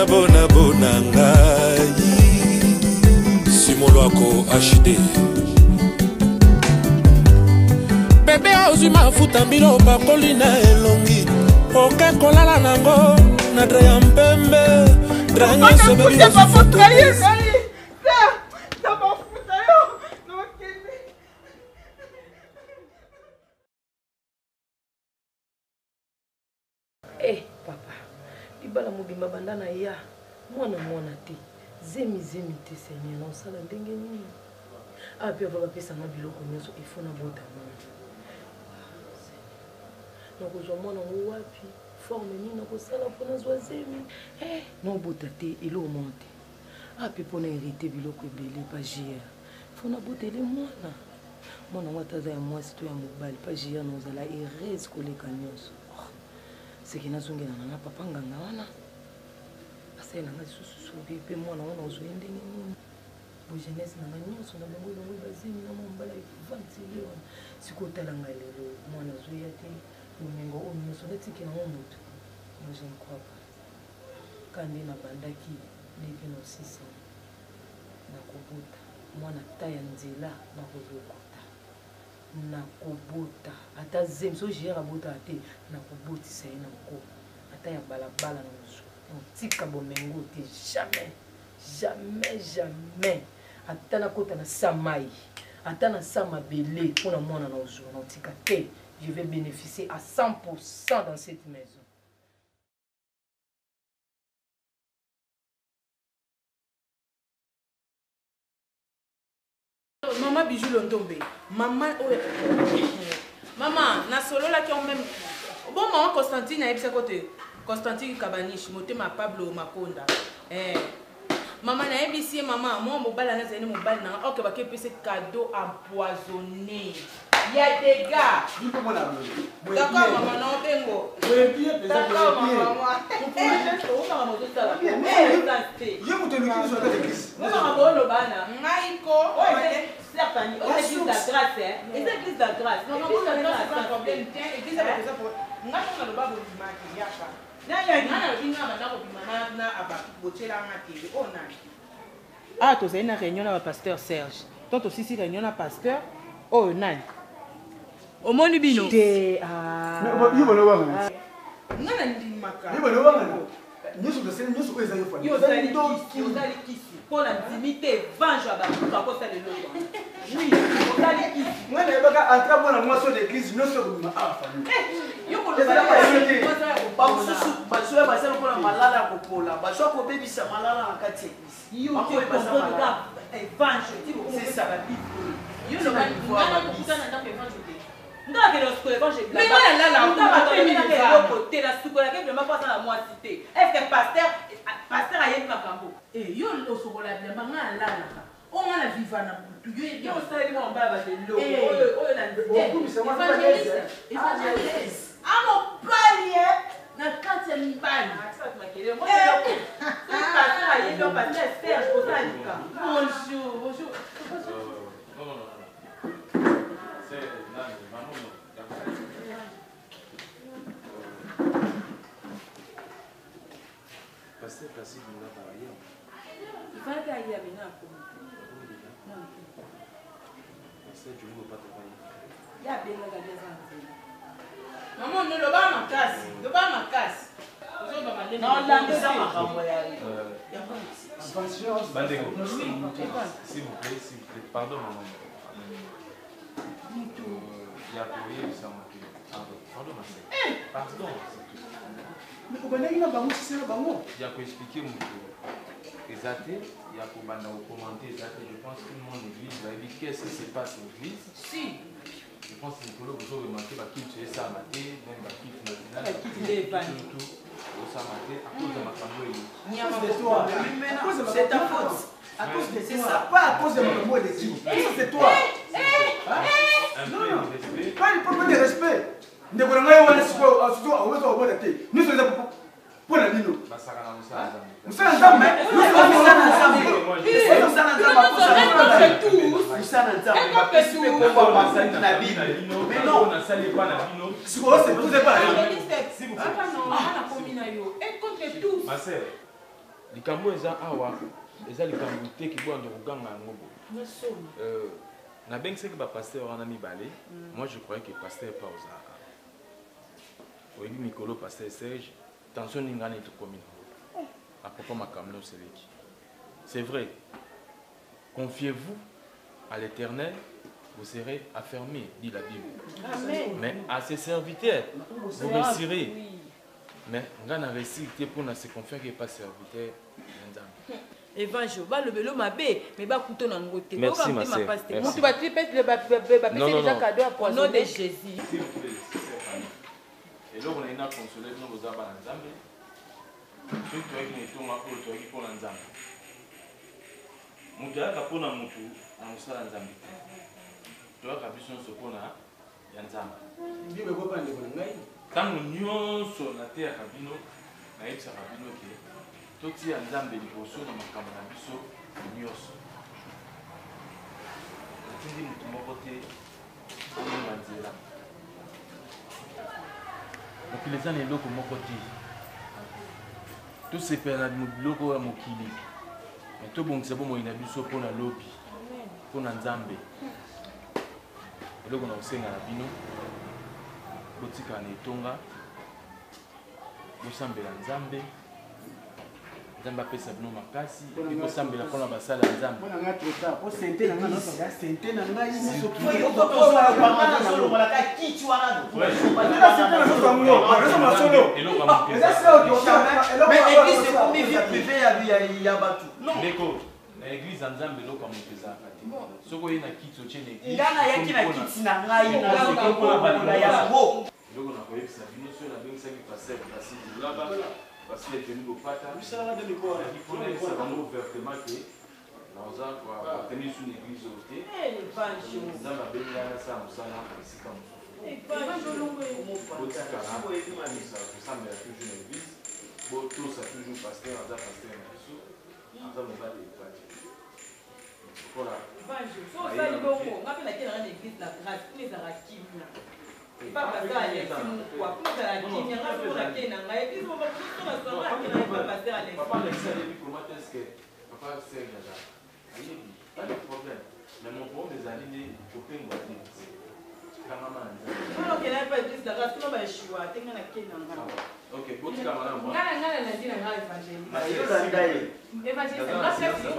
bona bona ngai Simolwako HD Bebe ozwi mafuta mbilo bakoli na elongi Oke kolala nango na dreya mpembe Dranye sebebi Eh, papa, libala mobimba bandana ya mwana te zemi te seigneur na osala ndenge nini api ava bapesanga biloko nyonso ifo na bota mwana nakozwa mwana ngo wapi forme nini nakosala mpona zwa zemi nobota te eloko moko te api mpona hérite biloko ebele pa jr fo nabotele mwana ngo ataza ya mwasi to ya mobali pa jr nozala erese koleka nyonso seki nazongela na papa nganga wana asala nga susu pe mwana wana ozwe ndenge nini bo jeunesse na nyonso na bango bazimi na mombala evantile wana sikotala nga lelo mwana zoya te lumengo oyo nyonso netiki na moto moi je ne crois pas kandi na bandaki depuis nos 6 ans nakobota mwana ta ya nzela nakozokota nakobota ata zemi so jere abota te nakobotisa ye na moko ata ya balabala na mosu tika bomengo te jamais ata nakota na samai ata na samabele mpona mwana na ozwa na tika te je vais bénéficier à 100% dans cette maison. Maman Bijou Londombe. Maman na solo là qui ont même bon maman Constantine a été côté Constantine Kabanish motema Pablo Makonda. Maman na ABC maman moi mobile na zene mobile na OK ba ke pese cadeau empoisonné. Il y a des gars. D'accord maman non bengo. D'accord maman. Je vous donne une chose de Christ. Maman bon bana. Maiko. Certainement. Église de la grâce hein. Église de la grâce. Non non pas problème. Tiens église de la grâce pour. Ngaka na baba bimaki yaka. Ah, tu as une réunion avec le pasteur Serge. Toi aussi, si réunion avec le pasteur, oh, non. Au monde du bino. Pour la dignité, venge à la côté de l'autre. Oui, on a les kisses. Moi, je vais entrer à la moisson d'église, nous sommes à famille. On a la viva na butu yo yo osali mo mbaba de lo oyo na ndeko amo pali na kati ya mibali akisa makele mo pasteur ayebi pasteur Serge osalika bonjour c'est nani maman pasteur Placide nous a parlé il fallait qu'il y ait bien maman, nous le bas ma casse. Le bas ma casse. Non, là, nous sommes à s'il vous plaît, pardon, maman. Il y a pour rien, ça m'a pardon, ma soeur. Pardon. Mais vous avez dit que il y a pour expliquer mon les athées, il y a pour commenter les athées. Je pense que tout le monde l'église va dire qu'est-ce qui se passe à l'église. Si. Je pense que Nicolas, vous avez remarqué qu'il tu es ça maté, même qu'il tu national, tout, ça maté, à cause de ma famille. C'est ta faute. À cause de ça, pas à cause de ma famille d'église. C'est toi. Non, pas le problème de respect. Ne vous n'avez pas de nous sommes pour la Nino. Nous sommes ensemble. Mais non, on a salé pas la Nino. Si vous êtes pas là. Et contre tous. Ma sœur, likambo eza awa eza likambo te kibwanda koganga yango boye nabengisaki bapasteur wana mibale. Moi je croyais que pasteur pa ozalaka oyebi mikolo pasteur Serge tension ninga na etokomi nango apropos makambo oseleki. C'est vrai, confiez-vous à l'Éternel, vous serez affermis, dit la Bible. Amen. Mais à ses serviteurs, vous réussirez. Mais on a réussi pour se confier qu'il n'y a pas serviteur. Évangile, le vélo m'a bé, mais pas couteau dans le côté. Merci, ma sœur. Tu vas te faire déjà cadeau à au nom de Jésus. Et là, on a une consolée, nous vous avons un Zambé. Ceux qui ont été pour l'Anzambe. Mutuaka kapona mutu na musala nzambe. Tuaka biso sokona ya nzambe. Ndibe ko pande ko ngai. Tango nyonso na te ya kabino na yebisa kabino ke toti ya nzambe liboso na makambo na biso nyonso. Natindi mutu moko te omonga nzela. Mokili eza na eloko moko te. Tosepela na biloko ya mokili. Mais tout bon, c'est bon, il a vu ça pour la lobby, pour la Nzambe. Et là, on a aussi un abino, boutique en Etonga, Bosambe la Nzambe, Nzamba pe sabino makasi, et Bosambe la kola basala Nzambe. On a un trop tard, pour sente na ngana so ya sente na ngai Yo ko la kwa solo mala ka kichwa na. Et là, on a Mais église c'est comme vie privée ya batu. Ndeko, na église Nzambe lo comme pesa kati. Soko yena kitso chene église. Ngana yaki na kiti na ngai na ko la ya bo. Loko na koyebisa bino so na bengisaki pasteur Placide Laba parce qu'il est venu au pata. Il connaît ça ouvertement que nous avons tenu sur l'église au thé. Nous avons béni à ça, nous avons ici comme ça. Tous a toujours pasteur, on a pasteur en dessous. On a pas de pâte. Voilà. Pas passer à l'extrême quoi. Pour la qui n'a pas pour la qui n'a pas et puis on va tout sur la soirée qui n'a pas passer à l'extrême. Papa l'excès depuis comment est-ce que papa sait déjà. Pas de problème. Mais mon problème des années au pain boîtier. Quand maman. Non qu'elle n'a pas dit la race non ba choix, tenga na qui n'a pas. OK, bon tu camara moi. Ngala na dina ngala évangile. Évangile c'est grâce à Dieu.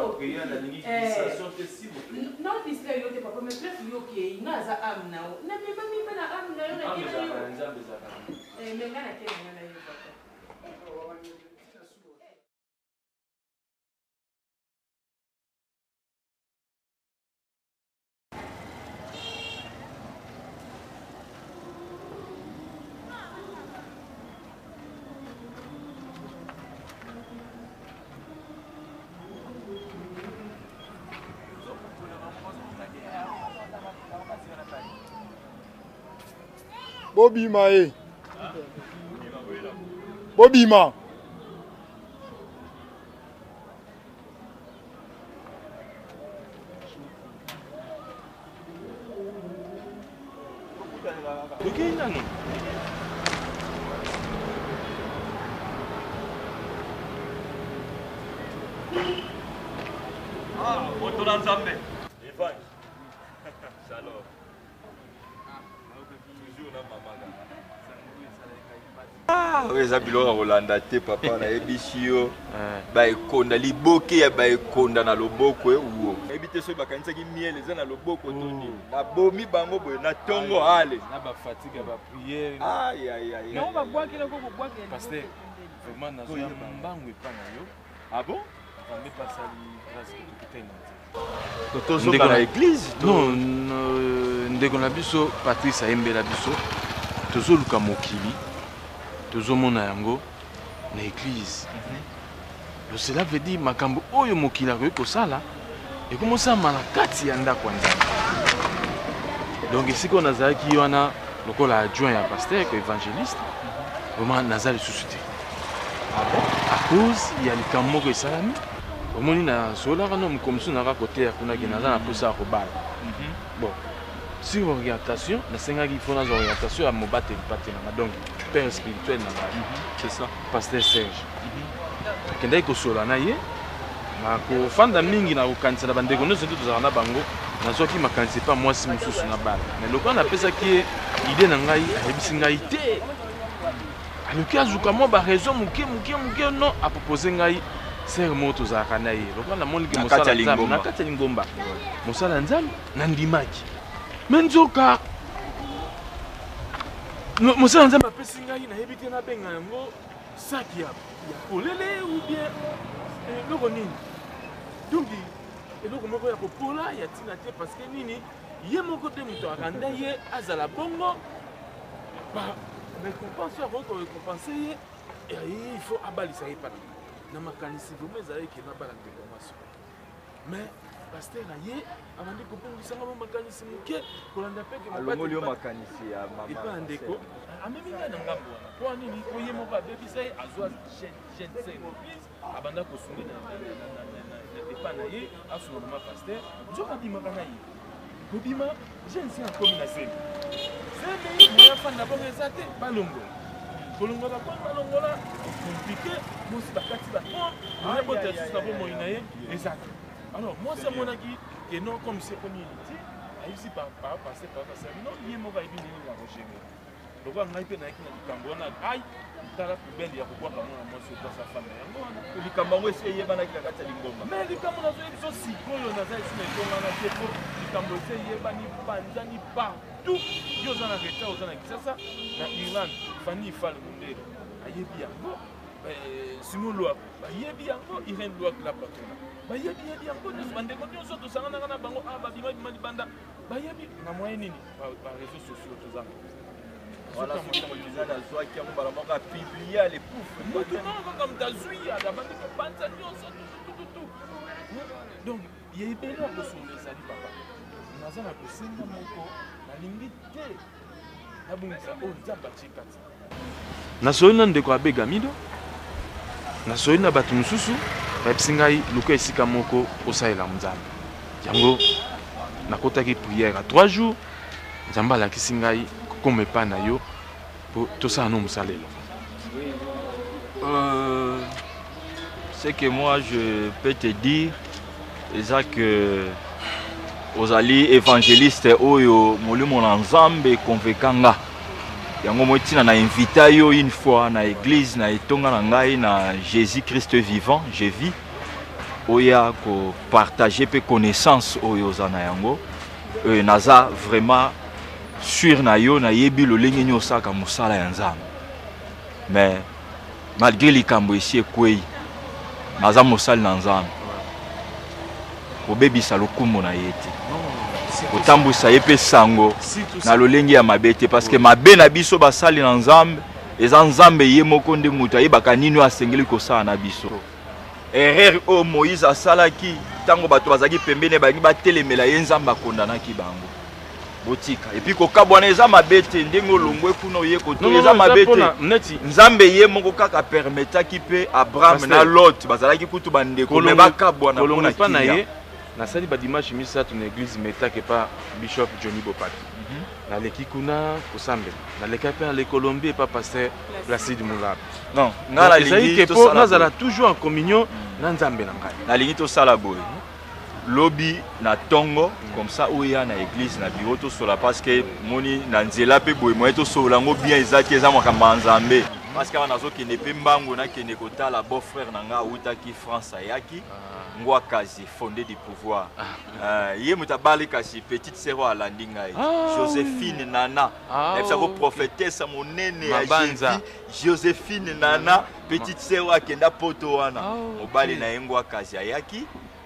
Non display yo te papa mais plus yo qui ngaza am na. Na mimi mimi na am na yo na qui. Mais ngala qui ngala yo papa. Bobima eh. Bobima. Ah, moto na Nzambe. Evan. Shalom. Ah, oui, ça biloko kolanda te papa na yebisi yo. Ba ekonda liboke ya ba ekonda na loboko ewo. Ebite so bakanisaki miel eza na loboko toni. Na bomi bango boye na tongo ale. Na ba fatigue ba prière. Aïe aïe aïe. Non ba boire kila ko boire. Pasteur, vraiment na zo mbangu epana yo. Ah bon? On va pas sali grâce que tout est Toto zo na église. Non, ndeko na biso Patrice ayembela biso. Tozo luka mokili. Tozo mona yango na église. Cela veut dire makambo oyo mokili ko sala et comment ça malakati ya ndako ya Nzambe. Donc ici qu'on a zaki wana lokola adjoint ya pasteur ko évangéliste. Vraiment nazali susute. À cause il y a le kamoko et salami. Au moins na sola kana mkomsu na côté ya kuna kinaza na posa ko bala. Bon. Sur orientation, la sengaki faut na orientation à mobate le patin na donc père spirituel na. C'est ça. Pasteur Serge. nakendaki kosola na ye nakofanda mingi nakokanisa na bandeko nyonso nde tozalaka na bango nazwaki makanisi epa mwasi mosusu na bana me lokola napesaki ye ide na ngai ayebisi ngai te aluki azuka mwa baraison moke no apropose ngai sere moko tozalaka na ye lokola namoniki mosala nzambe na kati ya lingomba mosala nzambe nandimaki me nzoka mosala nzambe apesi ngai nayebi te nabenga yango saki ya polele ou bien eloko nini donc eloko moko ya kopola ya ntina te parce que nini ye moko te moto akanda ye azala bongo récompense oyo akoki korécompense ye il faut abalisa ye pana na makanisi vraimen ezalaki ke nabala ndeko mwasi mais paster na ye abandi kopongisanga mo makanisi moke kolanda mpe alongoli yo makanisi ya epa ya ndeko amemi ngai na ngambo wana mpo nini po ye moko abebisa ye azwa jeune service abanda kosunga epa na ye asunga mama paster nzoka abimaka na ye kobima jeune si akomi na zemi zemi moya fanda bongo eza te balongola kolongola po balongola komplike mosi bakati bapon oya bota susu na bomoi na ye eza te alors mwasi amonaki ke non comme si ekomi eliti ayebisi passe non ye moko ayebi ndenge ya kogene lokola ngai mpe nayaki na likambo wana ai tala poubele ya kokwaka mwana mwasi okwasa fanda yango wana likambo yango esi eyebanaki na kati ya lingomba me likambo nazoyebi so sikoyo naza esi na etongana te po likambo esi eyebani panzani partout yo oza na reta oza na kisasa na irlande fani ifale mondele ayebi yango simon loak bayebi yango irene loak la patona bayebi yango nyonso bandeko nyonso tosanganaka na bango babima libanda bayebi na moye nini bareseau sociaux tozanga voilà sokiza nazwaki yango bala moko apiblie ya lepoufre motunaa kaka moto azwi abandi kobanza nyonso tutututu donc yebeli akosolo ezali papa naza na kosenga moko nalingi te nabongisa oyo nzambe atie kati nasoyi na ndeko abegamido nasoyi na bato mosusu bayebisi ngai luka esika moko osalela nzambe yango nakotaki priere à 3 jours nzambe alakisi ngai kokoma epai na yo mpo tosala no mosalelo. Ce que moi je peux te dire c'est que ozali évangéliste oyo molimo na nzambe konvekanga yango motina na invita yo une fois na église na etonga na ngai na Jésus Christ vivant je vis oya ko partager pe connaissance oyo za na yango naza vraiment sur na yo na yebi lolenge nyo saka musala ya nzambe mais malgré likambo esi ekwei naza mosali na nzambe kobebisa lokumu na ye te otambwisa ye mpe sango na lolenge ya mabe te parce que mabe na biso basali na nzambe eza nzambe ye moko nde moto ayebaka nini oyo asengeli kosala na biso erreur oyo Moïse asalaki ntango bato bazalaki pembeni balingi batelemela ye nzambe akondanaki bango botika epuis kokabwana eza mabe te ndenge olongwe kuna oye koto eza mabe te nzambe ye moko kaka permetaki mpe Abraham na Lot bazalaki kutu bandeko me bakabwana mpona kilia nasali badimanche misato na église metake pa bishop Johnny Bopati naleki kuna kosambela naleki mpe na Colombie epa pasteur Placide Moulab non nga nalingi tosala nazala toujours en communion na nzambe na ngai nalingi tosala boye lobi na tongo comme ça oya na église na bureau tosola parce que moni na nzela pe boye moye tosola ngo bien ezaki eza makambo ya nzambe parce que nazokende mpe mbango nakende kotala beau frère na nga autaki France ayaki ngwa kazi fondé du pouvoir ye moto abali kasi petite sœur alandi ngai Joséphine Nana ebisa ko prophétesse monene ya Jésus Joséphine Nana petite sœur akenda poto wana mobali na ye ngwa kazi ayaki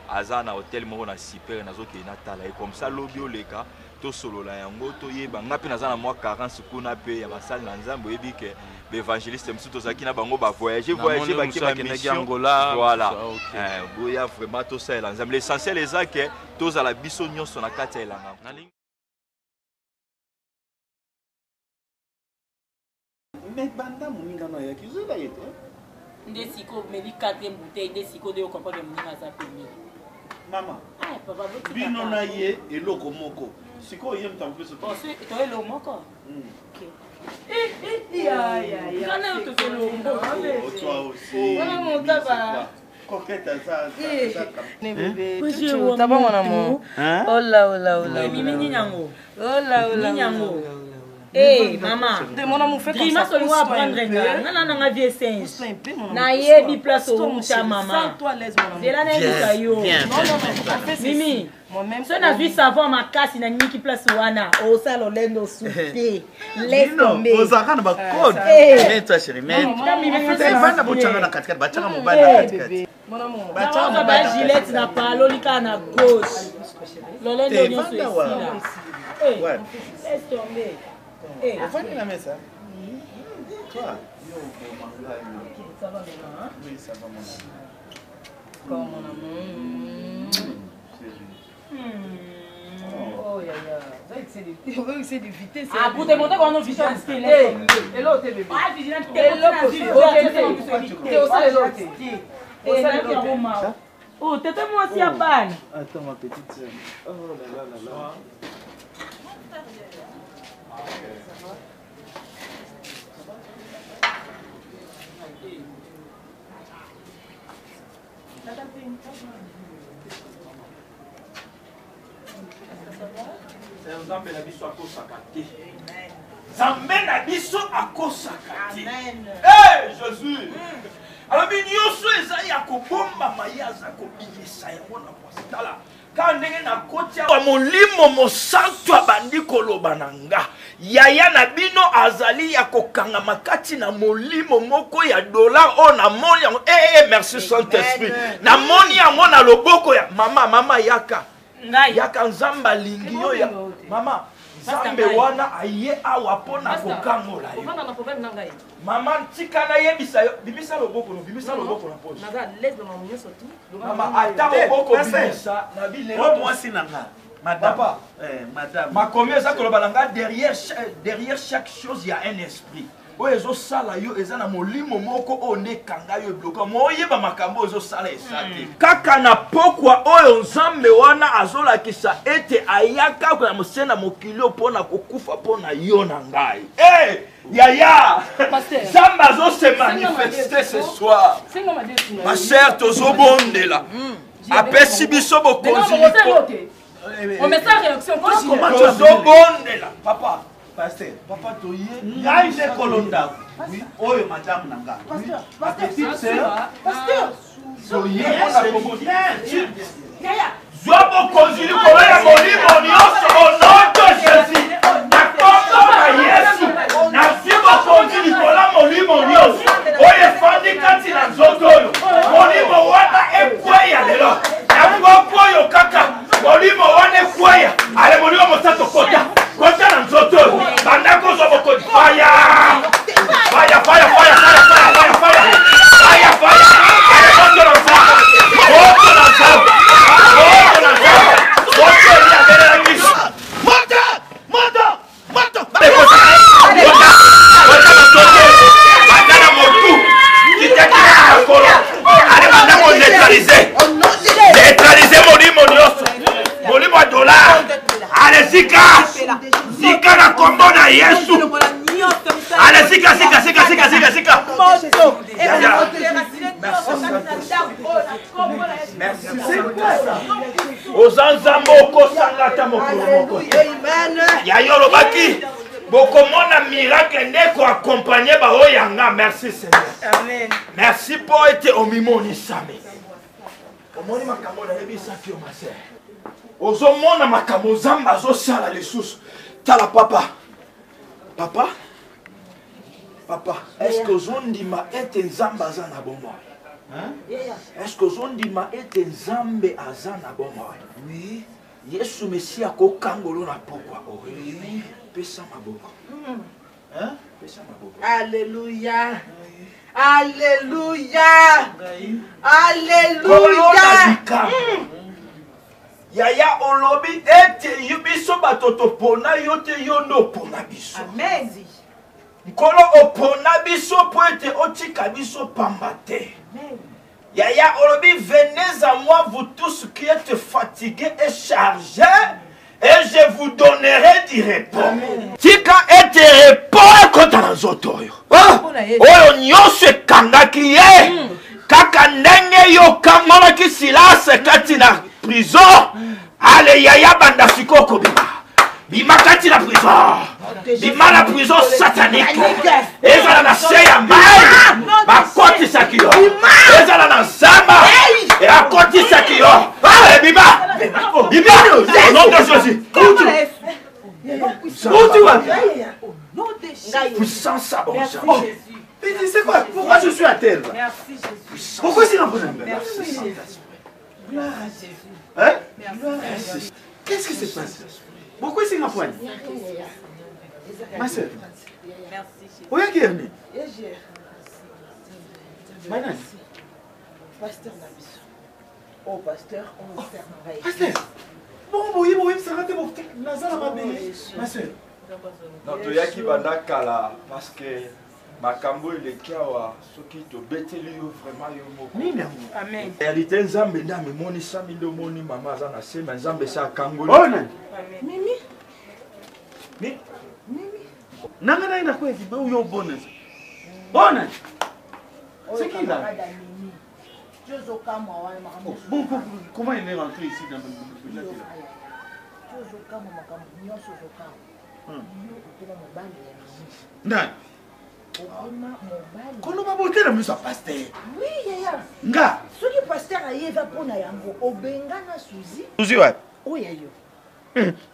aza na hôtel moko na super nazokende natala comme ça lobi oleka tosolola yango toyeba nga mpe naza na mwa carence kuna mpe ya basali na nzambe oyebi ke baévangéliste mosusu tozalaki na bango bavoyage bakebaki mission voilà boya vraiment tosalela nzambe l'essentiel eza ke tozala biso nyonso na kati ya elanga mais banda moninga no ayaki zoba ye te nde siko meli 4e bouteille nde siko de comprendre moninga aza premier mama papa bino na ye eloko moko sikoyo ye mtampeso toyelo moko Toi aussi. Coquette à ça. T'as pas mon amour. Oh là, oh là, oh là. Oh là, oh là. Eh, maman. Mon amour, fais comme ça. Prendre un non, vie singe. Na yebi place au cha maman. Sens-toi à l'aise, mon amour. C'est là n'a yo. Non, Mimi. Moi-même. Ça n'a vu savoir ma casse na niki place wana. Au salon lendo souper. Laisse tomber. Aux arans ba code. Mais toi chérie, mais. C'est pas na bochanga na katika bachanga mobile na katika. Mon amour. Bachanga ba Gillette na palo lika na gauche. Lolendo nyo ici là. Eh. Laisse tomber. Eh, on va la messe. Toi, ça va maman. Oui, ça va mon amour. Comme mon amour. Oh ya ya. Va essayer de viter. Ah, pour te montrer qu'on a vu ça. Hello, t'es bébé. Ah, vigilant. T'es au salon. Oh, t'étais moi aussi à Ban. Attends, ma petite sœur. Oh là là là là. Nzambe na biso akosaka te. Nzambe na biso akosaka te. Eh Jésus. Alors nyonso ezali ya kobombama ye aza kobimisa yango na postala. Ka ndenge na koti ya molimo mosantu abandi koloba na nga. Yaya na bino azali ya kokanga makati na molimo moko ya dollar o na moni yango. Merci Saint-Esprit. Na moni yango na loboko ya mama yaka. Yaka nzamba lingi yo ya mama nzambe wana aye awa pona kokangola yo. Ovanda na problème na ngai. Mama tika na yebisa yo bibisa loboko na poche. Naza l'aise dans mon surtout. Mama ata loboko bibisa na bile. Oh moi si nanga. Madame. Papa, madame. Ma combien ça que le balanga derrière chaque chose il y a un esprit. O ezo sala yo ezana molimo moko o ne kanga yo bloka mo yeba makambo ezo sala esate kaka na pokwa oyo nzambe wana azola kisa ete ayaka ko na mosena mokilio pona kokufa pona yo na ngai yaya zamba zo se manifester ce soir ma chère tozo bondela apesi biso bokonzi on met ça réaction tozo bondela papa Pasteur, papa toye, ngai je kolonda. Oui, oyo madame nanga. Ma petite sœur, pasteur. Soye ona komodia. Zobo konzili ko ya molimo nyonso au nom de Jésus. Na kombo na Yesu. Na fibo konzili ko la molimo nyonso. Oye fandi kati na nzoto oyo. Molimo wana ekweya lelo. Na ngoko yo kaka. Molimo wana ekweya. Ale molimo mosato kota. Kota na nzoto oyo. Banda ko zobo ko fire. Fire, fire, fire, fire, fire, fire. Fire, fire. Ale moto na nzoto. Moto na nzoto. Neutraliser molimo nyonso. Molimo ya dollar. Ale zika. Zika na kombo na Yesu. Ale zika. Merci. Ozanzambo kosangata mokolo moko. Yayo lobaki. Bokomona miracle ndeko accompagner ba oyanga. Merci Seigneur. Amen. Merci pour être omimoni same. Omoni makambo na yebisa kio ma sœur. Ozomona makambo zamba zo sala lisusu. Tala papa. Papa, est-ce que ozondima ete nzamba za na bomoi? Est-ce que ozondima ete nzambe aza na bomoi? Oui. Yesu Mesia ko kangolo na pokwa oyo. Pesa maboko. Pesa maboko. Alléluia. Alléluia. Alléluia. Yaya olobi ete yubiso batoto pona yote yono pona biso. Amen. Nkolo opona biso po ete otika biso pambate. Amen. Yaya olobi venez à moi vous tous qui êtes fatigués et chargés et je vous donnerai du repos. Tika ete repos kota na nzoto oyo. Oh oyo nyonso ekangaki ye kaka ndenge yo okangamaki silase kati na prison ale yaya banda sikoyo kobima bima kati na prison bima na prison satanique ezala na se ya mai bakotisaki yo ezala na zamba akotisaki yo bima au nom de Jésus puissance abondante. Mais c'est quoi? Pourquoi je suis à terre là? Merci Jésus. Pourquoi c'est l'empoigne? Merci Jésus. Gloire à Jésus. Hein? Gloire à Jésus. Qu'est-ce qui se passe? Pourquoi c'est l'empoigne? Ma soeur. Merci Jésus. Où est-ce qu'il est? Madame. Pasteur Nabiso. Oh pasteur, on va faire un Pasteur. Bon, oui, ça va te montrer. Ma soeur. Non, toyaki banda kala parce que makambo eleki awa soki tobeteli yo vraiment yo moko nini amen réalité nzambe nde amemonisa mi nde omoni mama aza na se me nzambe esi akangoli mimi nanga naye nakweki be uyo obona c'est qui là? Bon, comment il est rentré ici dans le nani koloba botela miso ya paster nga soki paster ayeva mpona yango obengana suzi wapi oyo yo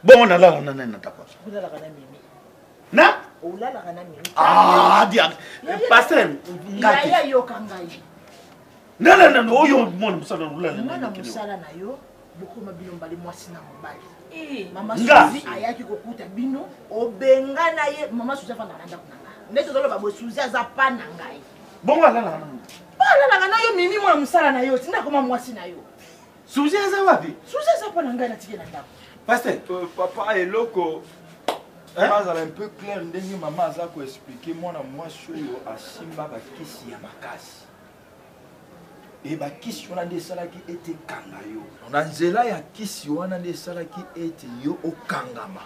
bongo nalala na nani na tako olalaka na mimi na olalaka na mimi dia paster ngaya yoka ngai nana oyo mona mosala nolala mwana mosala na yo bokoma bino mbali mwasi na mobali mama Nga. Suzi ayaki kokuta bino obengana ye mama Suzi afanda na ndako na nga nde tozoloba boye Suzi aza pa na ngai bongo alalaka na alalaka na yo mimi mwana mosala na yo tinda koma mwasi na yo Suzi aza wapi? Suzi aza pa na ngai natiki na ndako Pasteur papa eloko azala un peu clair ndenge mama aza koexplike mwana mwasi oyo asimba bakisi ya makasi e bakisi wana nde esalaki ete kanga yo na nzela ya kisi wana nde esalaki ete yo okangama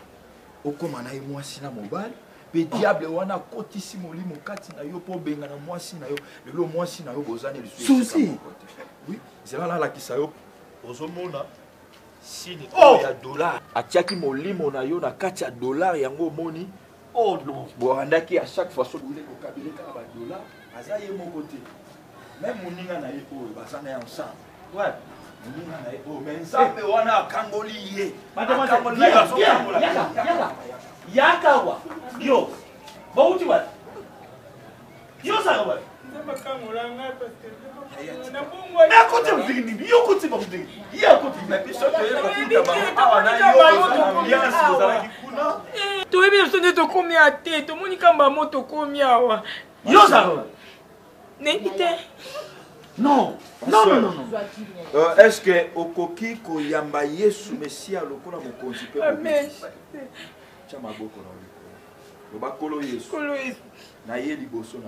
okoma na ye mwasi na mobali mpe diable wana akotisi molimo kati na yo mpo obengana mwasi na yo lelo mwasi na yo bozani lisusu oui nzela nalakisa yo ozomona sini ya dollar atiaki molimo na yo na kati ya dollar yango omoni oh non boandaki à chaque fois soki okabile kaka badollar aza ye moko te même moninga na ye oyo baza na ye ensemble moninga na ye oyo mais nzambe wana akangoli ye yakawa yo bauti wapi yo saka wapi nakote mdingini yo kuti bamdingini yo kuti biso toyeba kuta awa na yo ozalaki kuna toyebi biso nde tokomi a te tomoni kamba mo tokomi awa yo saka wapi neyebi te non est-ce que okoki koyamba yesu mesia lokola mokonzi mpe tya maboko na likolo loba kolo yesu na ye liboso na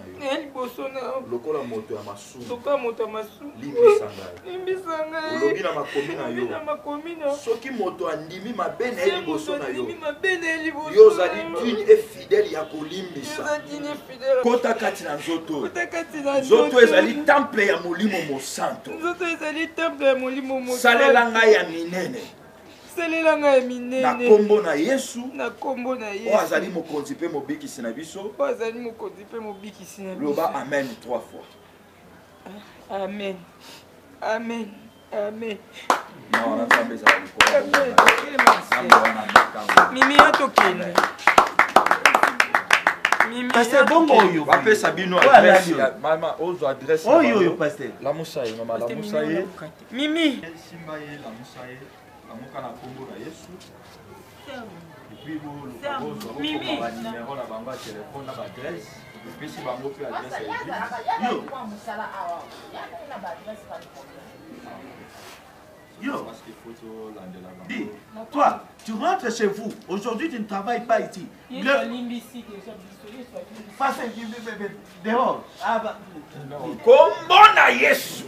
yo lokola moto ya masumu limbisa ngai olobi na makomi na yo soki moto andimi mabe na ye liboso na yo yo ozali digne et fidèle ya kolimbisa kota kati na nzoto nzoto ezali temple ya molimo mosanto salela ngai ya minene na kombo na yesu oyo azali mokonzi mpe mobikisi na biso loba amen 3 fois amen amen amen wana nzambe ezala likolo mimi atokende Pasteur bongo oyo bapesa bino adresse mama ozo adresse oyo pasteur lamusa ye mama lamusa ye mimi simba ye lamusa ye amoka na kombo na yesu epuis bozwa banimero na bango ya telefone na baadresse epesi bango mpe adresse ya église yo parce qu'il faut tolandela bango dis toi tu rentres chez vous aujourd'hui tu ne travailles pas ici dehors kombo na yesu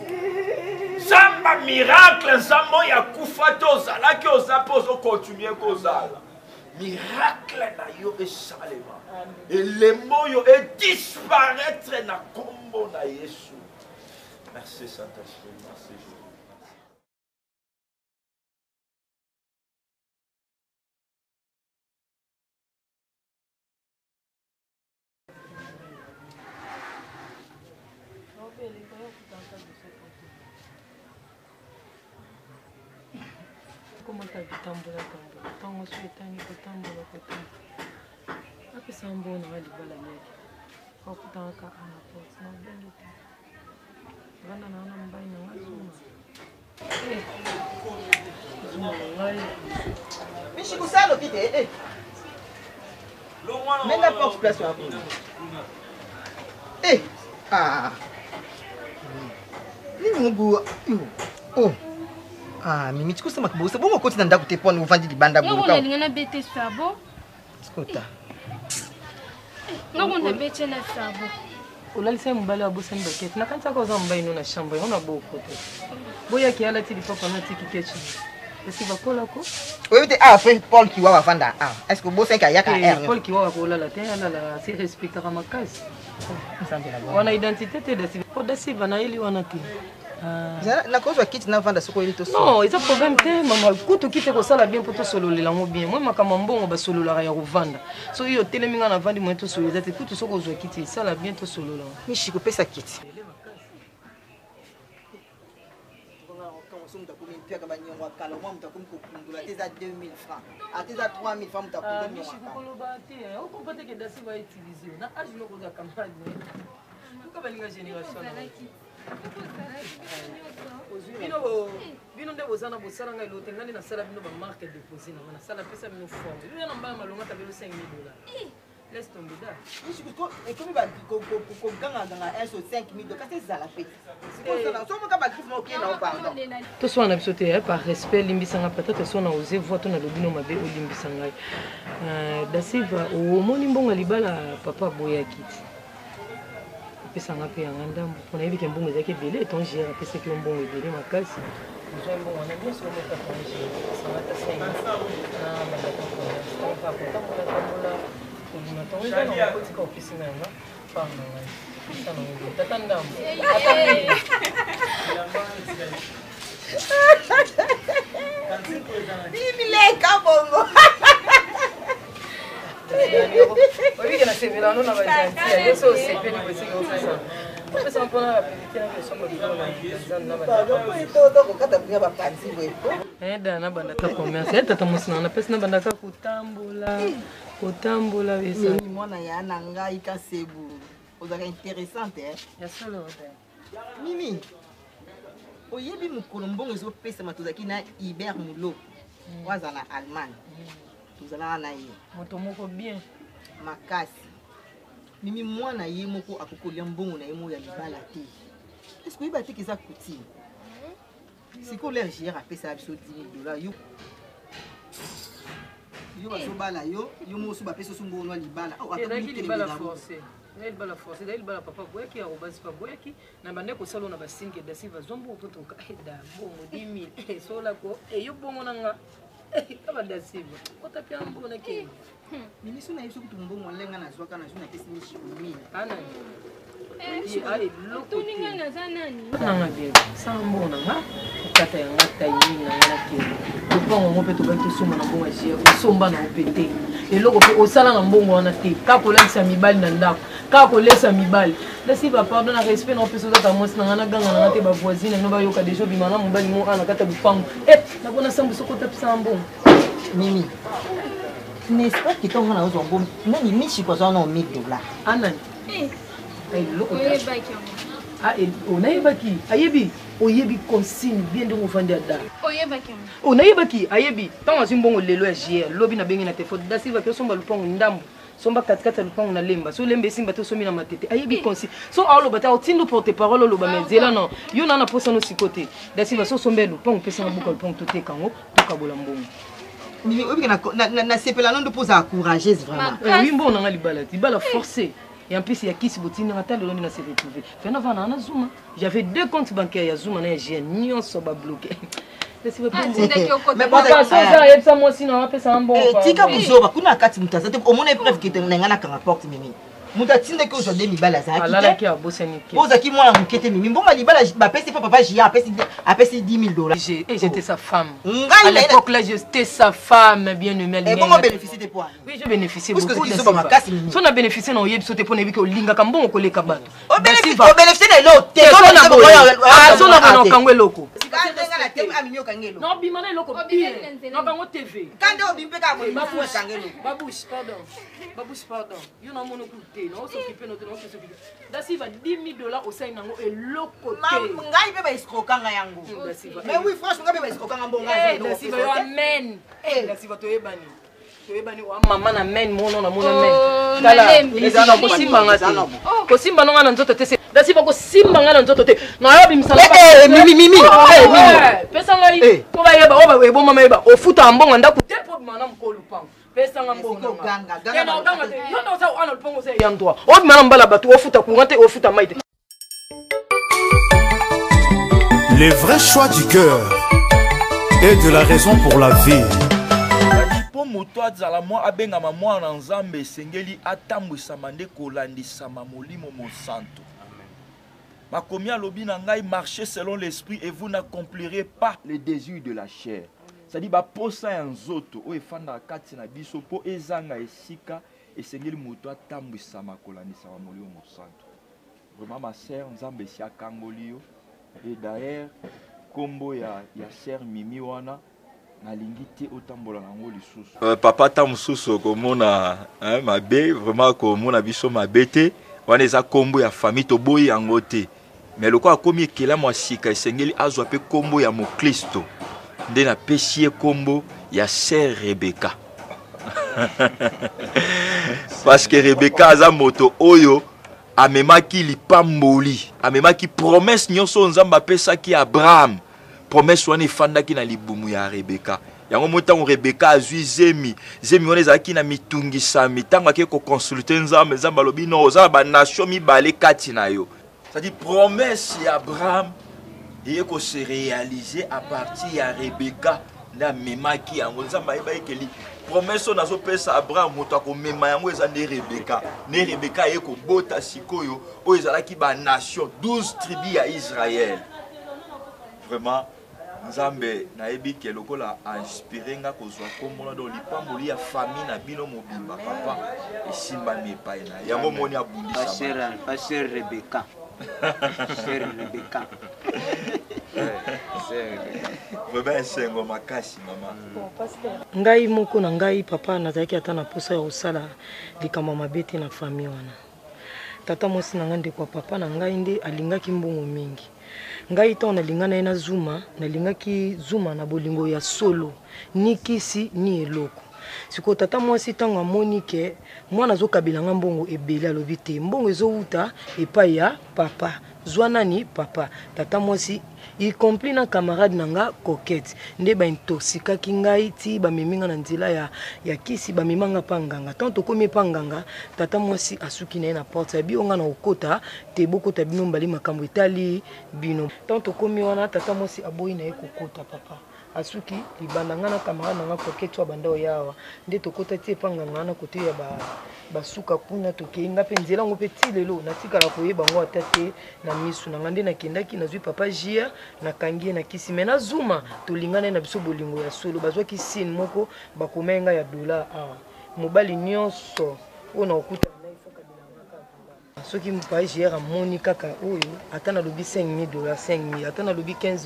nzamba miracle nzambe oyo akufa te ozalaki oza mpe ozokontinue kozala miracle na yo esalema elembo oyo edisparaître maître na kombo na Yesu. Merci Saint-Esprit, merci Jésus. Comment t'as tambola tambola tango suetani kotambola kotambola apesa mbona walibala nyeke wakutaka ana porte na bengi te bana naona mbai na wazuma zuma ngai Michi kusalo kite Menda porte place wa kuna Nini mungu Mimi tikusema kibusa bongo koti nanda kutepona uvandi libanda buka. Yo nalingana bete sabo. Skota. Noko na bete na sabo. Ulalisa mbale wa bosa mbaketi. Nakanta kwa za mbai no na shamba yona boko te. Boya kiala tili papa na tiki kechi. Esi bakola ko. Wewe te après Paul qui wa fanda. Est-ce que bosa ka yaka R? Paul qui wa ko la te la si respecta kama kazi. Wana identité te dasi. Ko dasi bana ili wana ti. Na cause kiti na vanda soko elito so. Non, c'est un problème te mama kutu kite ko sala bien poto solo le lango bien. Moi makama mbongo ba solo la ya rovanda. So yo teleminga na vandi moi to solo zate kutu soko zo kiti sala bien to solo la. Mishi ko pesa kiti. Pega banyo wa kala moi mutakum ko kundula teza 2000 francs. Ateza 3000 francs mutakum. Mishi ko lo bati. O ko pate ke dasi va utiliser. Na age no ko za camarade. Ko ba linga génération. Bino nde bozana bosala ngai lote ngani na sala bino ba marque déposé na sala pesa bino forme. Bino na mbala malonga ta bino 5000 $. Laisse tomber da. Mishi ko ekomi ba ko ganga ganga 1 sur 5000 $. Kase zala peti. So mo ka ba griffe mo na pardon. To so na biso te par respect limbisanga peut-être so na oser voir to na lobino mabe o limbisanga. Da Silva o moni mbonga libala papa boya kiti. Pesa ngapi ya ndambo pona hivi kembongo zake bele ton gère pesa ki mbongo bele makasi ndio mbongo na ndio sio meta kwa nje sana tasa na mandata kwa pa kwa tambola kuna tonga na koti kwa ofisi na nga pa na sana ndio tata ndambo Mimi leka bongo Oye, na severa no na bajantia. Eu sou sempre de você que eu faço. Você só põe na pequena pessoa que eu na na banda. Todo ko kata bunya ba pansi we. Da na banda ka commerce. Tata musina na pesa na banda ka kutambola visa. Ni mwana ya na ngai ka sebu. Ozaka interessante Ya solo. Mimi. Oyebi mukolo mbongo zo pesa matozaki na Iber Mulo. Waza na Allemagne. Tuzala na ye moto moko bien makasi mimi mwana ye moko akokolia mbongo na ye mo ya libala te est-ce que iba te kiza coutume siko le gère apesa biso 10 $. Yo baso bala yo mo so ba pesa so mbongo na libala atakuni libala forcé il bala forcé il bala papa boyaki arobase pa boyaki na bande ko salo na ba 5 da Silva zombo to to da bongo 10 000 so la ko yo bongo nanga kaba da Silva kota pia mbona ke mimi suna yesu kutumbo mwalenga na zwaka na suna pesa ni shimimi ana ai tuninga na zanani nanga bien sambo nanga kata ya ngata yinga na ke bongo mo peto ba to suma na bongo jia usomba na opete eloko pe osala na mbongo wana te ka kolesa mibali na ndako ka kolesa mibali da Silva pardon na respect na peso ta mwasi na ngana ganga na te ba voisine no ba yoka dejo bimana mobali mo ana kata bupangu na bona sambu sokota pisa mbongo mimi n'est-ce pas que ton on a aux ombres nani michi kwa zona $1000 anani loko oyebaki onayebaki ayebi oyebi consigne bien de mofandi ada oyebaki onayebaki ayebi tant azwi mbongo lelo ya JR lobi na bengi na te faute da Silva ke somba lupango ndambo somba katikati lupango na lemba so lembe simba to somi na matete ayebi consigne so alo bata otindo porte parole lo ba mezela non yo na posa no sikote da Silva so sombe lupango pesa na buka lupango to te kango to kabola mbongo Mimi obi na sepela non de poser à courageuse vraiment oui mbongo na libala ti bala forcer. Et en plus, il y a qui se botine à tel on s'est retrouvé. J'avais 2 comptes bancaires, il y a Zoom et j'ai nion sur ba bloqué. Mais pas ça, ça moi sinon on fait ça en bon. Tika buzoba kuna kati mutaza te omona preuve que te ngana ka rapport mimi. Muta tinde que aujourd'hui mibala za alala ki abosani ki boza ki mwana mukete mimi mbonga libala ba pesi papa Gia apesi 10 000 $. J'étais sa femme. À l'époque là, j'étais sa femme bien aimée. Et comment bénéficier des points? Oui, je bénéficiais beaucoup de ça. Si on a bénéficié non yeb sauté pour ne que linga kambon ko le kabato. On bénéficie de l'autre. On a bon kangwe loko. Non, bimana loko. Non, bango TV. Quand on bimpe ka mo kangelo. Babouche, pardon. You no mono coûter, non s'occuper notre non s'occuper. Dasiva 10 000 $ au sein nango et loko te. Ngai pe ba escrokanga yango. Mais oui, franchement ngai pe ba escrokanga mbonga. Dasiva yo amen. Dasiva to yebani. Toyebani wa mama na men mono na mono men. Kala ezana ko simbanga te. Ko simba nga na nzoto te. Dasiva ko simba nga na nzoto te. Na yobi misala. Mimi. Pesa ngai ko ba yeba o ba ebo mama yeba o futa mbonga ndaku te po mana mkolu pang. Pesa nga mbonga. Ganga. Yo no sa ana pongo se yandwa. O mana mbala batu o futa ku ngate o futa maite. Les vrais choix du cœur et de la raison pour la vie. Moto azala mwa abengama mwana nzambe esengeli atambwisama nde kolandisama molimo mosanto. Makomi alobi na ngai marcher selon l'esprit et vous n'accomplirez pas les désirs de la chair. C'est-à-dire ba posa ya nzoto o efanda kati na biso po ezanga esika esengeli moto atambwisama kolandisama molimo mosanto. Vraiment ma sœur nzambe si akangoli yo et d'ailleurs kombo ya sœur Mimi wana nalingité otambola nango lisusu. Papa ta mususu komona mabe vraiment komona biso mabete wana eza kombo ya famille to boyi yango te. Mais loko akomi ekela mwasika esengeli azwa pe kombo ya Mokristo. Nde na pesie kombo ya sœur Rebecca. Parce que Rebecca aza moto oyo amemaki lipamboli, amemaki promesse nyonso nzamba apesaki Abraham. Promesse wana efandaki na libumu ya Rebecca. Yango motango Rebecca azwi zemi wana ezalaki na mitungisami ntango ake koconsulte nzambe alobi no oza ba nation mibale kati na yo. C'est-à-dire promesse ya Abraham eye ko se réaliser à partir ya Rebecca na memaki yango nzambe ayebaki promesse nazo pesa Abraham moto akomema yango eza nde Rebecca. Ne Rebecca eye ko bota sikoyo o ezalaki ba nation 12 tribus ya Israël. Vraiment Nzambe nayebi ke lokola inspiré nga kozwa komona do lipamboli ya famille na bino mobimba papa esimba mepai na yango moni abundisa Pasteur Rebecca. Sœur Rebecca. Vraiment sengo makasi mama. Ngai moko na ngai papa nazaki ata na posa ya osala likama mabete na famille wana. Tata mosi na ngande kwa papa na ngai nde alingaki mbongo mingi. Ngai to na lingana na zuma na lingaki zuma na bolingo ya solo ni kisi ni eloko. Siko tata mwasi tango amoni ke mwana azokabila nga mbongo ebele alobi te mbongo ezowuta epai ya papa zwana ni papa tata mwasi y compris na camarade nanga coquette nde ba intoxikaki ngai ti ba miminga na nzela ya kisi ba mimanga panganga tanto komi panganga tata mwasi asuki na porte ya bionga na okota te bokota bino mbali makambo etali bino tanto komi wana tata mwasi aboyi na ekokota papa asuki libanda ngana camarade nanga coquette wa banda oyawa nde tokota ti panganga na kote ya basuka kuna tokenga pe nzela ngo pe ti lelo natikala koyeba ngo atate na misu na ngande nakendaki nazwi papa Gia na kangie na kisi mena zuma tolingana na biso bolingo ya solo bazwa kisine moko bakomenga ya $. Mobali nyonso ona okuta na ifoka bilanga soki mpa Gia amoni kaka oyo atana lobi $5 000 5 000 atana lobi $15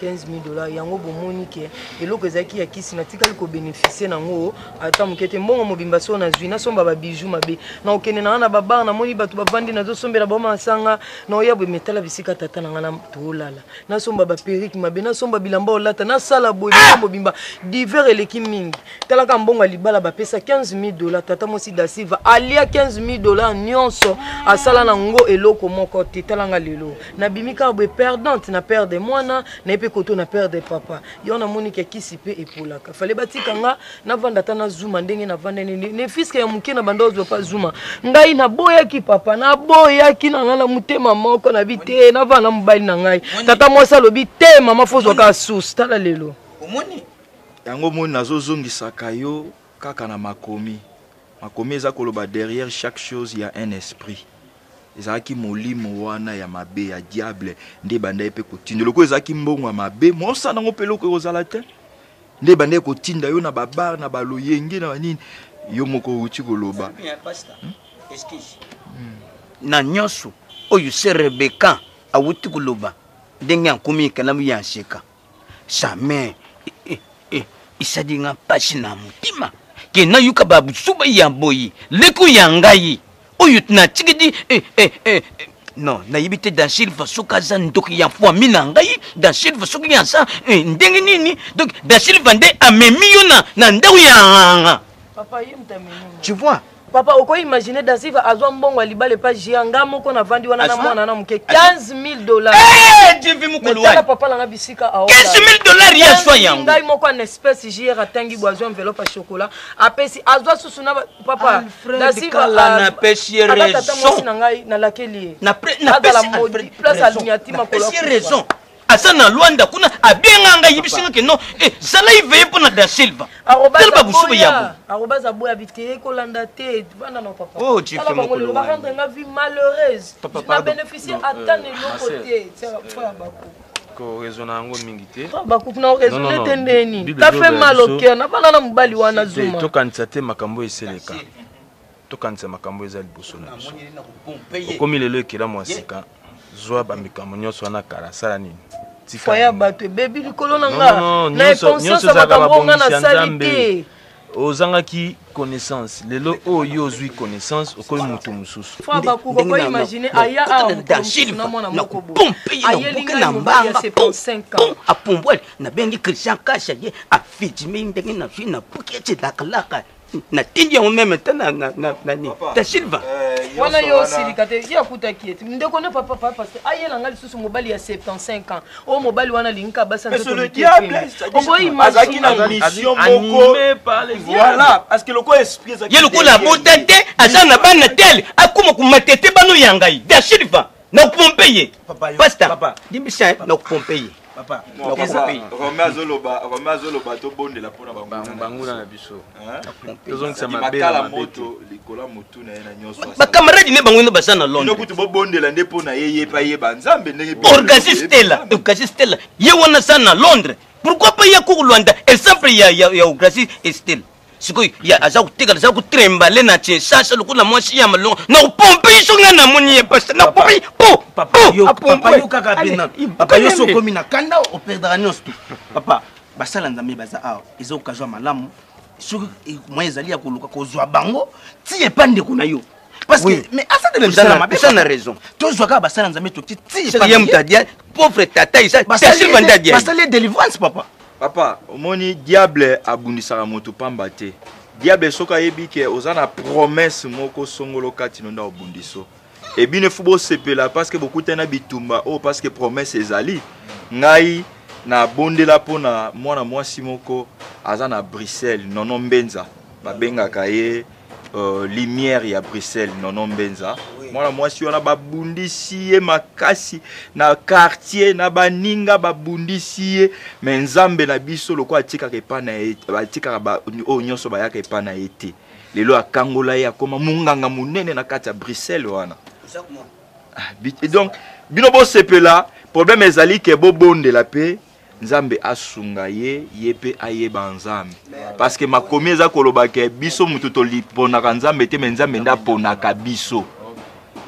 000 yango bomoni ke eloko ezaki ya kisi na tikali ko bénéficier nango ata mukete mbongo mobimba so na zwi na somba ba bijou mabe na okene na baba na moni batu bavandi na zo sombela ba masanga na oyabwe metala bisika tata na ngana tolala na somba ba periki mabe na somba bilamba olata na sala boye mobimba divers eleki mingi talaka mbongo libala ba pesa $15 000 tata mosi dasiva alia $15 000 nyonso asala na ngo eloko moko tetalanga lelo na bimika boye perdante na perde mwana na epe koto na perde papa yona moni ke kisi pe epolaka fale batika nga na vanda ta na zuma ndenge na vanda ne fiske ya muke na bando zo pa zuma ngai na boyaki papa na boyaki na ngala mutema moko na bite na vana mobali na ngai tata mwasa lobi te mama fozo ka sus tala lelo omoni yango moni nazozongisaka yo kaka na makomi makomi eza koloba derrière chaque chose il y a un esprit. Ezalaki molimo wana ya mabe ya diable nde banda epe kotinda loko ezalaki mbongo ya mabe mosa nango pe loko kozala te nde banda kotinda yo na babar na baloyenge na banini yo moko uti koloba na nyonso oyo se Rebeka awuti koloba ndenge akomi ekalamu ya nseka jamais isadi nga mpasi na motima ke nayuka babusuba ya boyi leko ya ngai oyo natikidi non nayebi te dans silva soki aza ndoki ya fwami na ngai dans silva soki aza ndenge nini donc dans silva nde amemi yo na ndako ya papa ye mtameni tu vois papa oko imaginer dans silva azwa mbongo alibale pa jianga moko na vandi wana na mwana na muke $15,000 jivi mukulu wa papa langa bisika aola $15,000 ya swa yango ngai moko en espèce jier atangi boisson enveloppe à chocolat apesi azwa susu na papa dans silva na pesi raison na ngai na lakeli na pesi place aluniati makolo pesi raison asa na Luanda kuna abenga nga yibisinga ke no zala ive po na da Silva arobasa busubu yabo arobasa boya biteye ko landa te bana no papa oh tu fais mon colo ba rendre nga vie malheureuse na bénéficier atane lo côté c'est frère bako ko raisonner ngo mingi te bako na raisonner tendeni ta fait mal au cœur na bana na mobali wana zuma to kanisa te makambo eseleka to kanisa makambo ezali boso na biso komi lelo ekela mwasika zwa bamikambo nyonso wana kala sala nini foya bato bebi likolo na nga na conscience makambo nga na sali te ozangaki connaissance lelo oyo ozwi connaissance okomi mutu mususu fa bakuko ko imaginer aya na mwana moko bo ayelinga na mbanga 75 ans apombwele na bengi Christian Kasha ye afitime ndenge na fina pukete dakalaka na tingi yango meme tana na ni ta Silva wana yo silikate ya kutaki eti ndeko ne papa parce que ayela ngali susu mobali ya 75 ans o mobali wana linka basa nto le diable on imagine na mission moko voilà parce que loko esprit ye loko la botete azana bana tel akuma kumatete bano yangai da Silva na Pompeye papa dimbisa na Pompeye papa Romazoloba to bondela pona banguna na biso tozongisa mabela moto likola motu na ena nyoso ba camarade ne bangwino basana Londres ndokuti bo bondela nde pona yeye pa yeba nzambe ndenge Stella ye wana sana Londres pourquoi pas ya ku Luanda exemple ya Ugasi Stella siko ya aza kutika aza kutrembale na chesasa lokula mwasi ya malongo na pompe iso ngana moni pasta na pompe papa yo kaka bina papa yo so komi na kanda o perdra nyosto papa basala nzambe baza awo izo kazwa malamu so moi ezali ya koluka kozwa bango ti epande kuna yo parce que mais asa de l'emsala ma personne a raison tozwa ka basala nzambe to ti ya mutadia pauvre tata isa basala délivrance papa omoni diable abundisaka moto pamba te diable soka yebi ke ozana promesse moko songolo kati nonda obundiso et bine fubo sepela parce que beaucoup tena bitumba oh parce que promesse ezali ngai na bondela pona mwana mwasi moko azana Bruxelles nono mbenza babengaka ye lumière ya Bruxelles nono mbenza mwana mwasi wana babundisi ye makasi na quartier na baninga babundisi ye mais nzambe na biso loko atikaka epana ete batikaka ba nyonso bayaka epana ete lelo akangola ye akoma munganga munene na kati ya Bruxelles wana et donc bino bo sepela problème ezali ke bo bondela pe nzambe asunga ye yepe ayeba nzambe parce que makomi eza koloba ke biso mutu toliponaka nzambe te mais nzambe nda ponaka biso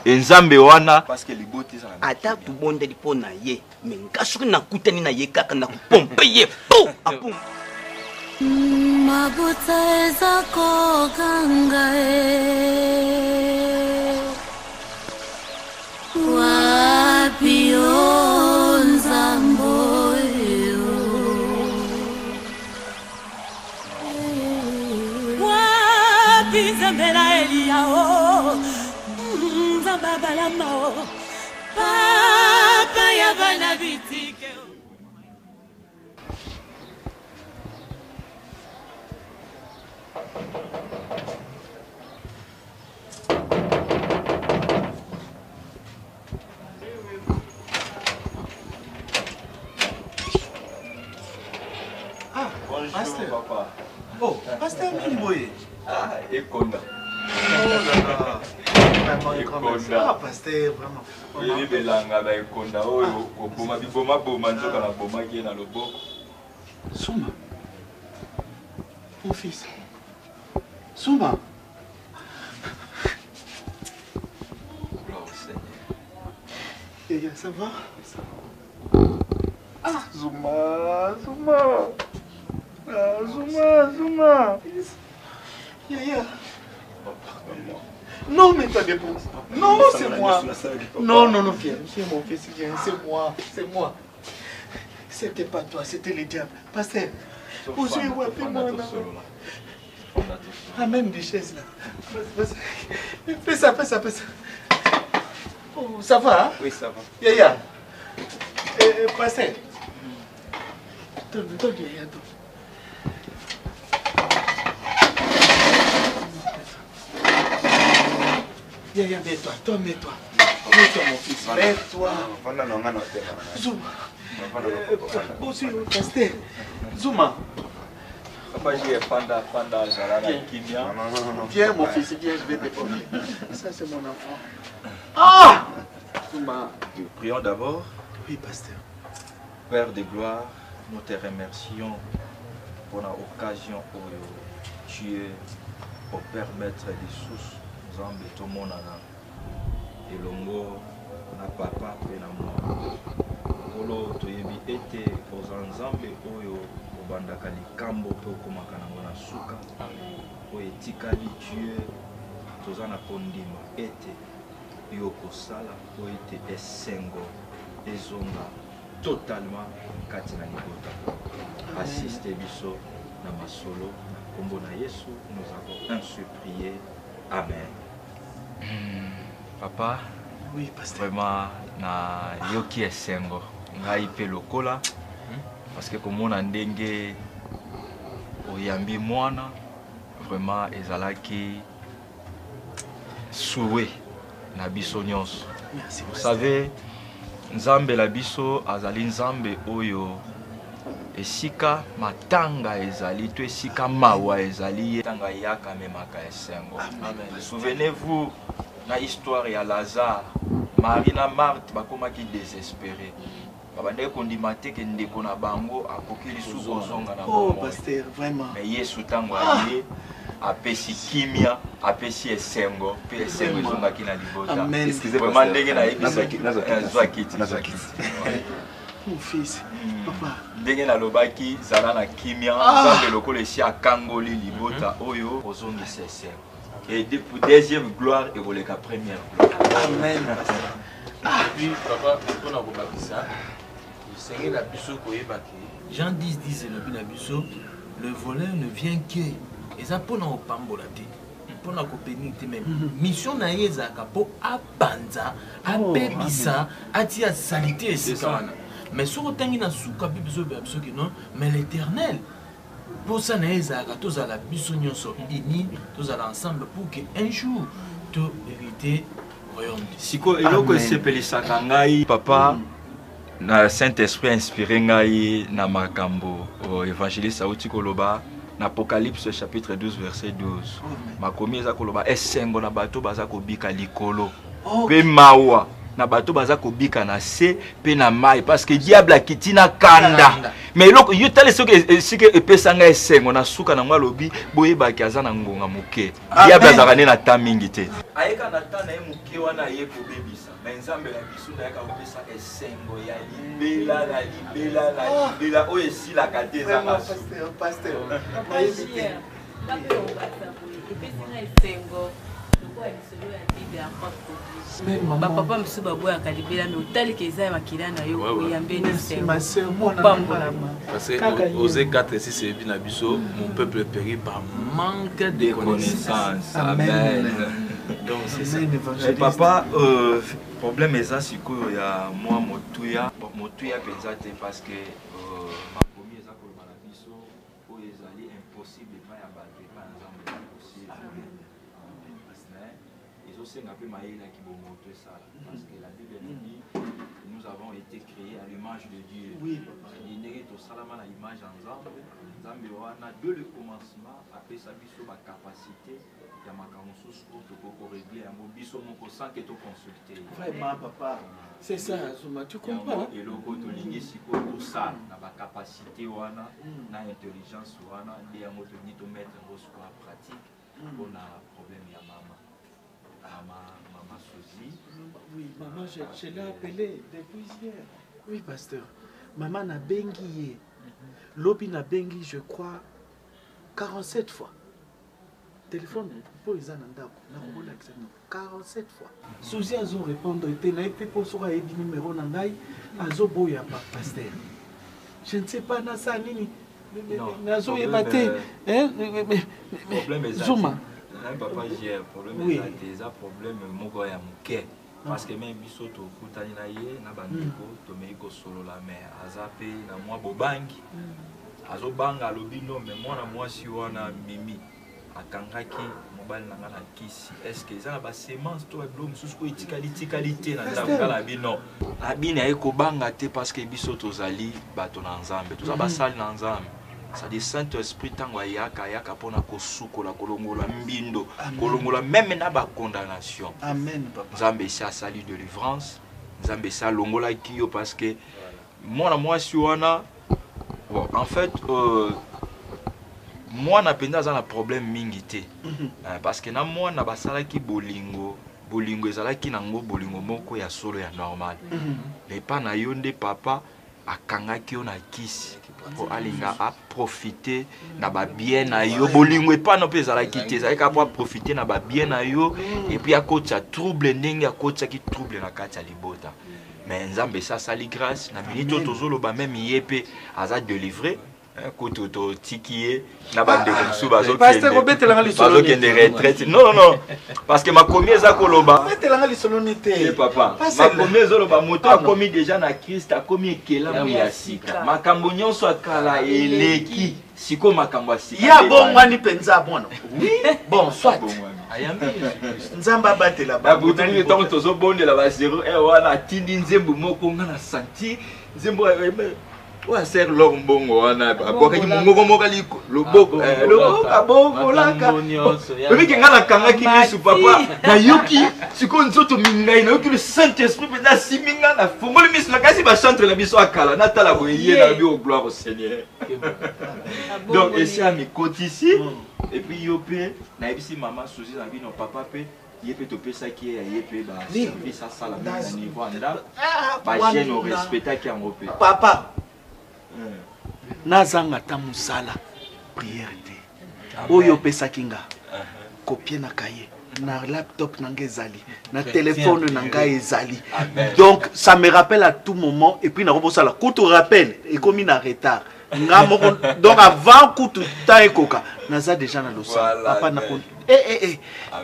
nzambe wana parce que liboti za ata tubonde lipona ye mais ngasuki nakutani na ye kaka na kupompe ye po apum mabuta ezako kangae wapi onzambo wapi nzambela eliao nzamba lamao papa ya bana bitike Pasteur. Oh, pasteur Mimboye. Ah, Ekonda. grand merci. Ah, pasteur, vraiment. Oui, belanga ba ekonda oyo koboma biboma boma nzoka na boma qui est dans le boko. Souma. Mon fils. Souma. Yaya, ça va? Ah, Zouma, Zouma. Ah, Zouma. Yaya. Non, mais toi dépose. Non, c'est moi. Non, viens, mon fils, viens, c'est moi. C'était pas toi, c'était le diable. Pasteur, vous avez moi là. Amène des chaises là. Vas-y. Fais ça. Oh, ça va? Hein? Oui, ça va. Yaya. Pasteur. Donne Yaya. Yaya, mets-toi, mets-toi. Mets-toi, mon fils, mets-toi. Zouma. Aussi, pasteur. Zouma. Papa, j'ai Fanda, Viens, mon fils, viens, je vais te porter. Ça, c'est mon enfant. Ah! Zouma. Prions d'abord. Oui, pasteur. Père de gloire, nous te remercions pour l'occasion où tu es au permettre des sources. Nzambe tomonana elongo na papa pe na mwana kolo toyebi ete oza nzambe oyo obandaka likambo pe okomaka nango na suka oyo etikali tue toza na kondima ete yo kosala po ete esengo ezonga totalement kati na libota assiste biso na masolo na kombo na Yesu nous avons ainsi prié. Amen. Papa, oui, pasteur. Vraiment, na yoki esengo ngai pe lokola parce que komona ndenge oyambi mwana vraiment ezalaki souhait na biso nyonso. Merci. Vous savez, nzambe la biso azali nzambe oyo esika matanga ezali to esika mawa ezali tanga yaka memaka esengo. Amen. Souvenez-vous na histoire ya Lazare, Marie na Marthe bakomaki désespéré. Babandeki kondima te ke ndeko na bango akoki lisusu kozonga na bango. Oh pasteur, vraiment. Mais Yesu tango aye apesi kimia, apesi esengo, pe esengo ezongaki na libota. Amen. Vraiment ndenge na yebisaki nazakiti. Mon fils, papa. Ndenge na lobaki zala na kimia, nzambe lokola esi akangoli libota oyo ozongisa esengo. Et depuis deuxième gloire et voleka première gloire. Amen. Oui, papa, on a remarqué ça. C'est la biso koyebaki. Jean 10 le biso, le voleur ne vient que et ça pour na opambola te. Pour na ko bénir te même. Mission na yezaka po abanza, abebisa, atia salité et c'est ça. Mais sur otangi na suka biso biso que non, mais l'Éternel pour ça na yezaka tous à la biso nyonso ini, tous à l'ensemble pour que un jour tu hériter royaume. Siko eloko esepelisaka ngai papa na Saint-Esprit inspiré ngai na makambo évangéliste auti koloba na Apocalypse chapitre 12 verset 12 makomi eza koloba esengo na bato baza kobika likolo pe mawa na bato baza kobika na se pe na mai parce que diable akiti na kanda mais eloko yo tala sike epesanga esengo na suka na ngwa lobi boyebaki aza na ngonga moke diable azaka ne na ta mingi te ayeka na ta na ye moke wana ye kobebisa mais nzambe na biso ndayaka kopesa esengo ya libela oyo esilaka te ezanga pasteur bapapa mosusu baboyaka libela me otalika eza ya makila na yo oyambeni parce que osé 4 ici c'est bien biso mon peuple périt par manque de connaissances. Amen. Donc c'est ça. Papa, problème eza sikoyo ya moi motuya penza te parce que makomi eza koloba na biso oyo ezali impossible epai ya bato epai ya nzambe impossible Parce que la Bible nous dit nous avons été créés à l'image de Dieu. Oui. L'image ensemble. De le commencement, après ça, la capacité de régler un biso sans que tu consultes. Vraiment, papa. C'est ça, tu comprends? Et le côté tout ça, la capacité, la intelligence, et de mettre en pratique pour le problème de maman Suzy. Oui, maman, je l'ai appelé depuis hier. Oui, pasteur. Maman n'a bengi. Lobi n'a bengi, je crois, 47 fois. Téléphone pour les anandako. 47 fois. Suzy a répondu, il était pour sur le numéro nangai, azo boya par pasteur. Je ne sais pas na ça nini. Nazo yebate. Problème est Zuma. Papa, j'ai un problème est un problème moko ya muke. Parce que même biso to kutani na ye na bandeko to meiko solo la mer azape na mwa bobangi azo banga lobino mais moi na moi si wana mimi akangaki mobali na ngana kisi est-ce que ça na ba semence to eblo mususu ko itikalité na ndaka la bino abini ayeko banga te parce que biso to zali bato na nzambe to za basali na nzambe. Ça dit Saint-Esprit tango yaka pona kosukola kolongola mbindo kolongola même na ba condamnation. Amen papa. Nzambe sa sali de délivrance. Nzambe sa longola kiyo parce que moi si wana bon en fait moi na penda za na problème mingi te. Parce que na moi na basala ki bolingo ezala ki nango bolingo moko ya solo ya normal. Mais pas na yonde papa akangaki na kisi. Pour alinga à profiter na ba bien na yo bolingo e pas no pesa la quitter ça ka pour profiter na ba bien na yo et puis à kocha trouble ndenge à kocha ki trouble na kati ya libota mais nzambe ça sali grâce na minute tozolo ba même yepe aza délivrer koto to tikié na ba de kusu bazo pasteur obetela ngali solo de retraite non parce que ma commis za koloba obetela ngali solo nité papa ma commis zolo ba moto a commis déjà na Christ a commis ekela ya sika makambo nyonso akala eleki siko makambo asika ya bon wani penza bono oui bon soit ayambi nzamba batela ba butani to tozo bondela ba zero e wana tindi nzembo moko ngana santi nzembo ouais c'est l'ombongo wana bakaki mongoko mokaliko loboko abongo laka oui que ngana kanga ki misu papa na yoki siko nzoto mingai na yoki le Saint-Esprit na siminga na fongoli misu la kasi ba chantre la biso akala na tala boye na bi au gloire au Seigneur donc et ça mi ici et puis yopé na ebisi maman Suzy na bino papa pe yepe to pesa ki ya yepe ba service ça sala na niveau anda ba jeune au respecta ki en opé papa nazanga ta musala prière te oyo pesaki nga copie na cahier na laptop nanga ezali na téléphone nanga ezali donc ça me rappelle à tout moment et puis na robosala kutu rappel et comme na retard nga moko donc avant kutu ta ekoka naza déjà na losa papa na ko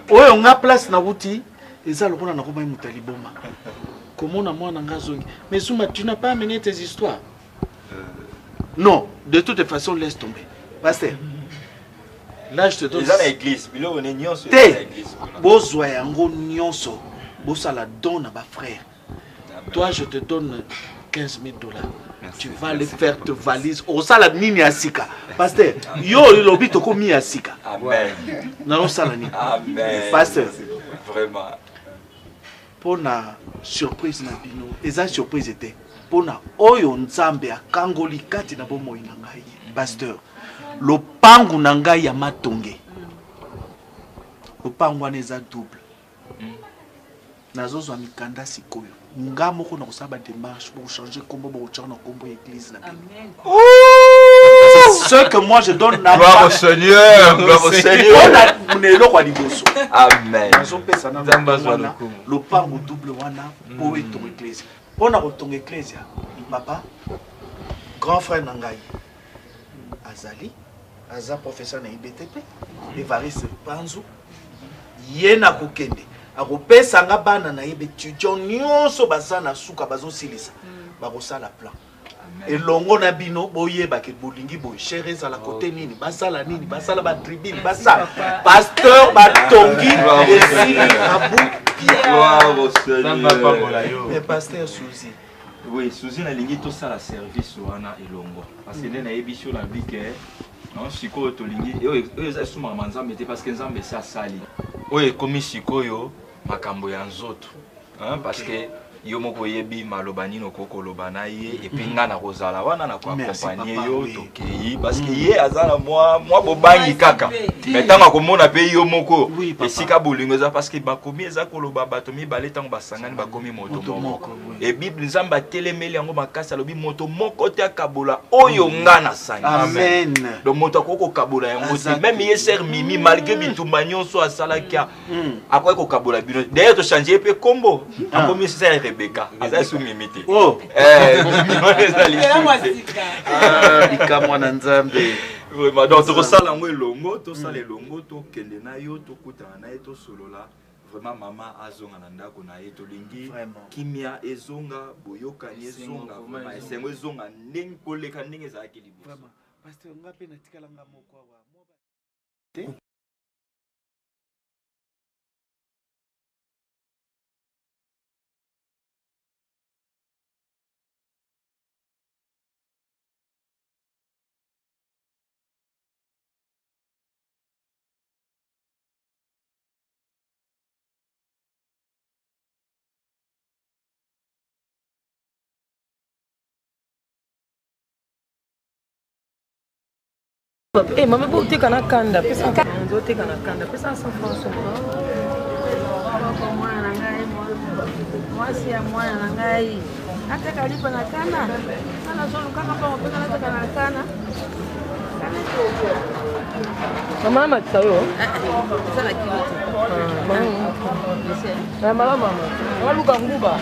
oyo nga place na wuti eza lokona na koma mutali boma comment na mwana nga zongi mais Zuma tu n'as pas amené tes histoires. Non, de toute façon, laisse tomber. Pasteur, là je te donne. L'église, la donne à ma frère. Toi, je te donne 15 000 $. Tu vas aller faire tes valises. Au sala nini asika. Pasteur, yo le lobby toko mi asika. Amen. Non, sala nini. Amen. Pasteur. Vraiment. Pour la surprise na bino, eza surprise était. Pona oyo nzambe akangoli kati na bomoi na ngai pasteur lopangu na ngai ya matonge lopangu wana eza double nazozwa mikanda sikoyo nga moko na kosaba démarche pour changer kombo pour changer kombo église na bino ce que moi je donne na gloire au Seigneur on est lo kwa liboso amen nazopesa na nzamba lopangu double wana po eto église. On a retourné l'Ecclésia. Papa, grand frère Nangaï, Azali, Aza professeur na IBTP, Evariste Panzou, Yena Kokende, Arope Sanga Bana na IBTP, nyonso basana suka bazo silisa, barosa la plan. elongo na bino boyeba ke bolingi bo chérie za la côté nini basala nini basala ba tribune basala pasteur batongi esili abu gloire au Seigneur. mais pasteur Suzy oui Suzy na lingi to sala service wana elongo parce que nena ebisho la bike non sikoyo to lingi eza suma manzambe te parce que nzambe sa sali oye komi sikoyo makambo ya nzoto parce que yo moko yebi maloba nino koko loba na ye epinga na kozala wana na ko accompagner yo tokei parce que ye azala moi bobangi kaka mais tanga komona pe yo moko esika bolingo za parce que bakomi eza koloba bato mibale tango basangani bakomi moto moko et bible nzamba telemeli yango makasi alobi moto moko te akabola oyo ngana sangi amen donc moto akoko kabola yango te même ye ser mimi malgré bitumba nyonso asalaki akoki kokabola bino d'ailleurs to changer pe kombo akomi ser Rebecca, aza sou mimiti. Oh, bika mwana nzambe. Vraiment, donc to sala ngo elongo, to sala elongo, to kende na yo, to kutana na ye, to solola. Vraiment mama azonga na ndako na ye to lingi. Kimia ezonga, boyokani ezonga, vraiment esengo ezonga ndenge koleka ndenge ezalaki liboso. Vraiment, pasteur ngape na tikala nga moko awa. Eh, maman, vous êtes en Canada, vous êtes en Canada, vous êtes en France. Moi, c'est à moi, nataka lipa na kana kana zolo kama kwa mpaka nataka na kana mama matsayo sana kilo mama mama waluka nguba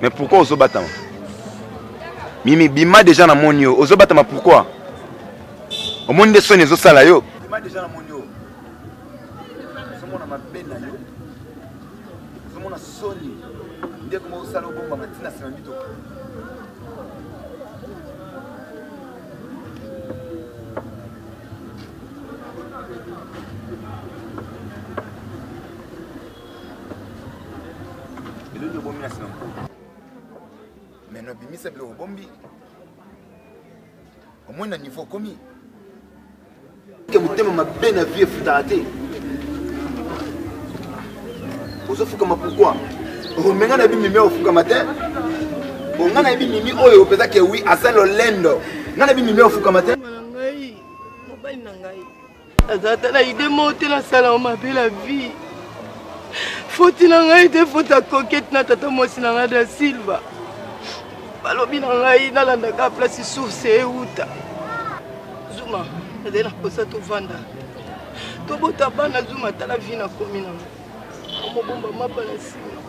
Mais pourquoi Ozo Batama? Mimi bima déjà na monio. Ozo Batama pourquoi? Au monde de son Ozo Sala yo. Bima déjà na monio. Somo na mabena yo. Somo na soni. Ndé comme Ozo Sala bomba matina c'est mito. Mais non, bimi c'est le bombi. Au moins, il faut commis. Que vous t'aimez ma belle vie futaraté. Vous offrez comme pourquoi? Vous m'avez dit mimi au fou comme matin. Vous m'avez dit mimi au peut-être que oui, à saint Lolendo. Vous m'avez dit mimi au fou comme matin. Azatala idée monter la salle on m'appelle la vie. Faut-il en aider faut ta coquette na tata mosi na da Silva. Balobi na ngai na landa ka place source euta. Zuma, ndena kosa to vanda. To bota bana Zuma tala vie na komina. Omo bomba mapa na sima.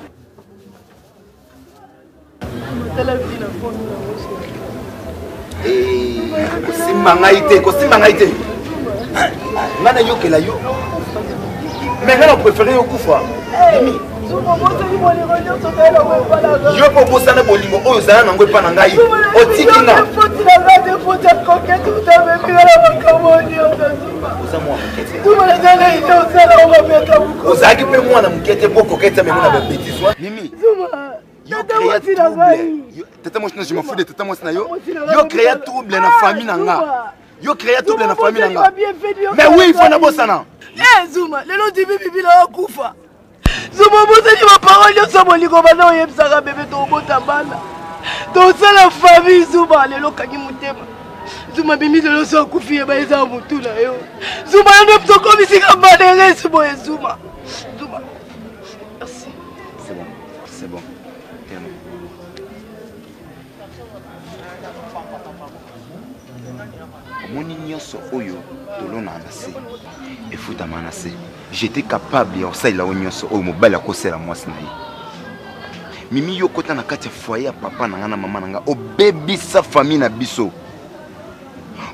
Tala vie na komina mosi. Simangaite, ko simangaite. Ngana yokela yo. Mais ngana préféré okufa. Yo po bosana bolingo oyo zana nango epa na ngai otikinga ozalaki mpe mwana mokete mpo koketa memo na babétise mimi tata mwasi na je m'en fous de tata mwasi na yo yo créa trouble na famille na nga yo créa trouble na famille na nga mais oui il faut na bosana Zuma lelo dibi bibila okufa Zuma bozali ma parole yo so boliko bana oyebisaka bébé to bota bana to sala famille Zuma lelo kangi mutema Zuma bimi lelo so akufi ba eza mutu na yo Zuma ndo mtoko bisika badere Zuma Zuma Zuma merci c'est bon moni nyonso oyo tolona na se efutama na se. J'étais capable ya osalela o nyonso oyo mobali akosela mwasi na ye. Mimi yo kota na kati ya foyer ya papa na nga na mama na nga obebisa famille na biso.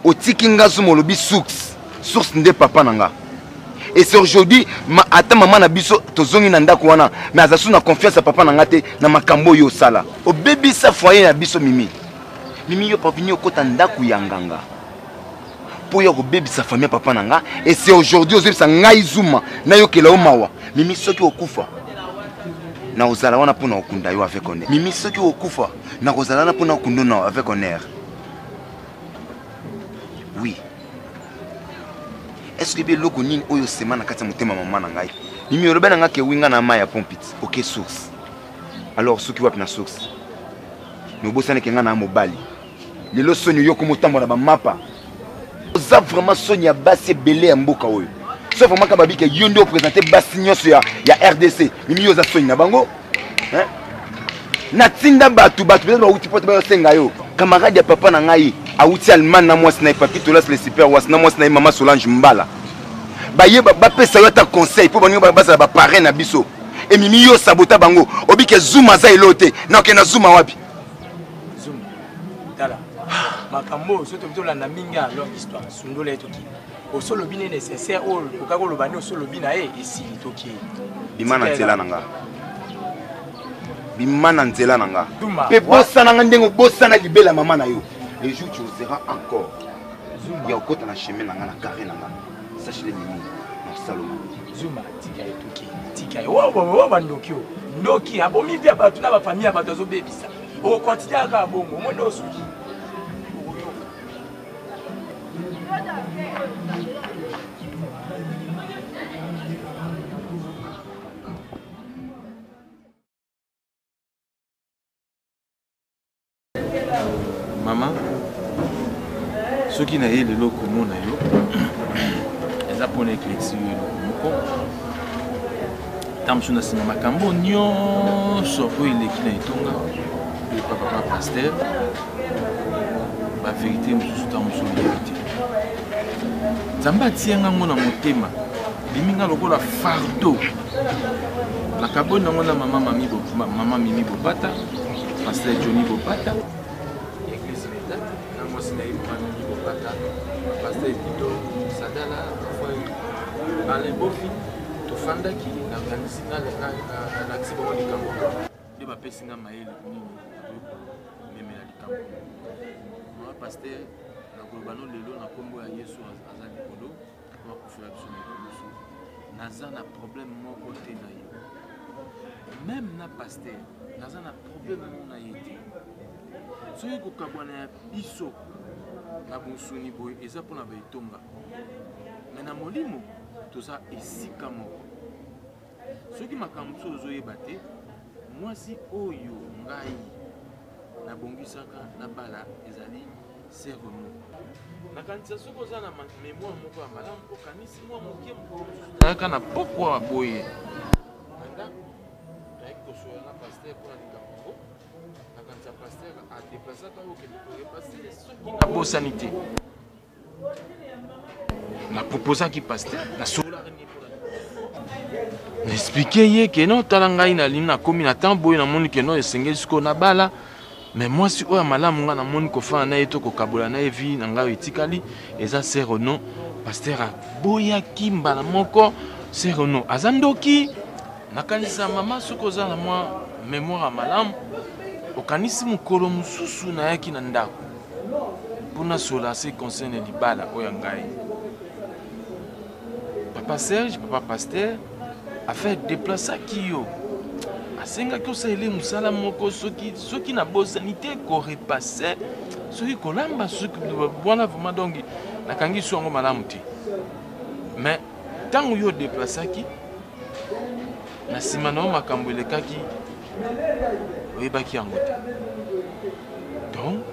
Otiki nga zo molobi source nde papa na nga. Et c'est aujourd'hui ata mama na biso tozongi na ndako wana mais azasu na confiance à papa na nga te na makambo yo sala. Obebisa foyer na biso Mimi. Mimi yo pavini okota ndako ya nganga. Pour yo obebisa famille ya papa na nga et c'est aujourd'hui ozebisa ngai zuma na yo kela o mawa. Mimi soki okufa na ozala wana pona okunda yo avec honneur. Mimi soki okufa na ozala wana pona okunda na avec honneur. Oui. Est-ce que bien loko nini oyo semana kati motema mama na ngai? Mimi yoroba na nga ke winga na maya pompit. OK source. Alors soki wapi na source? Nous bosane ke nga na mobali. Lelo soni yo ko motambo na ba mapa. Oza vraiment soni ya basi belé ya mboka oyo. Sauf vraiment ka babi ke yo ndio présenter basi nyonso ya RDC. Mimi yo za soni na bango. Hein? Na tinda batu ba uti pote ba senga yo. Camarade ya papa na ngai auti Allemagne na mwasi na papi tolas le super was na mwasi na mama Solange Mbala. Ba ye ba pesa yo ta conseil po banyo ba basa ba parrain na biso. Et Mimi yo sabota bango. Obi ke Zuma za elote. Na ke na Zuma wapi? Zuma. Tala. Makambo soto bitola na minga longue histoire. Sundola etoki. Au solo bine nécessaire au kokako lobani au solo bina ici toki. Bimana nzela nanga. Bimana nzela nanga. Pe bossa nanga ndengo bossa na libela mama na yo. Les jours tu oseras encore. Zuma ya okota na chemin nanga na carré nanga. Sache les Mimi na Salomon. Zuma tika etoki. Tika wa bandoki o. Ndoki abomi bia batu na ba famille ya batu zo bebisa. O continue aka bongo mondo osuki. Maman, ce qui n'a eu le lot commun, les Japonais qui ont eu le lot commun, tant que maman Kambo, nyon, sauf qu'il est qui est tonga, le papa pasteur, la vérité, nous sommes sur la vérité. Zamba tienga ngona motema, liminga lokola fardeau. La cabone ngona maman Mimi Bopata, pasteur Johnny Bopata. Pasteur Tito Sadala Alain Bofi tofandaki na kanisi na tsibo likambo nde bapesinga mayele nini memela likambo mwa pasteur na kolobano lelo na kombo ya Yesu aza likolo kwa kufula biso na biso naza na problème moko te na yo même na pasteur naza na problème moko na ye te soki kokabwana ya biso na bosuni boye eza mpona baitonga me na molimo toza esika moko soki makambo so ozoyeba te mwasi oyo ngai nabongisaka na bala ezali serono nakanisa soki oza na mémoire moko ya malamu okanisi mwa moke kaka na pokwa boye andako nayaki kosoya na paster mpona likambo nakanisa paster adeplasaka oyo kende soki nabosani te naproposaki paster nasololaka ni mpona naexplike ye ke no tala ngai nalini nakomi na temps boye namoni ke no esengeli sikoyo na bala me mwasi oyo malamu ngai namoni kofanda na ye to kokabola na ye vi na ngai etikali eza serono paster aboyaki mbala moko serono aza ndoki nakanisa mama soki oza na mwa mémoire ya malamu okanisi mokolo mosusu nayaki na ndako mpona sola se concerne libala oyo ngai papa Serge papa paster afaire deplasaki yo asengaki osalele mosala moko soki nabosani te korepase soki kolamba soki wana vraiment donc nakangi so yango malamu te mais ntango yo deplasaki na nsima na yo makambo elekaki oyebaki yango te donc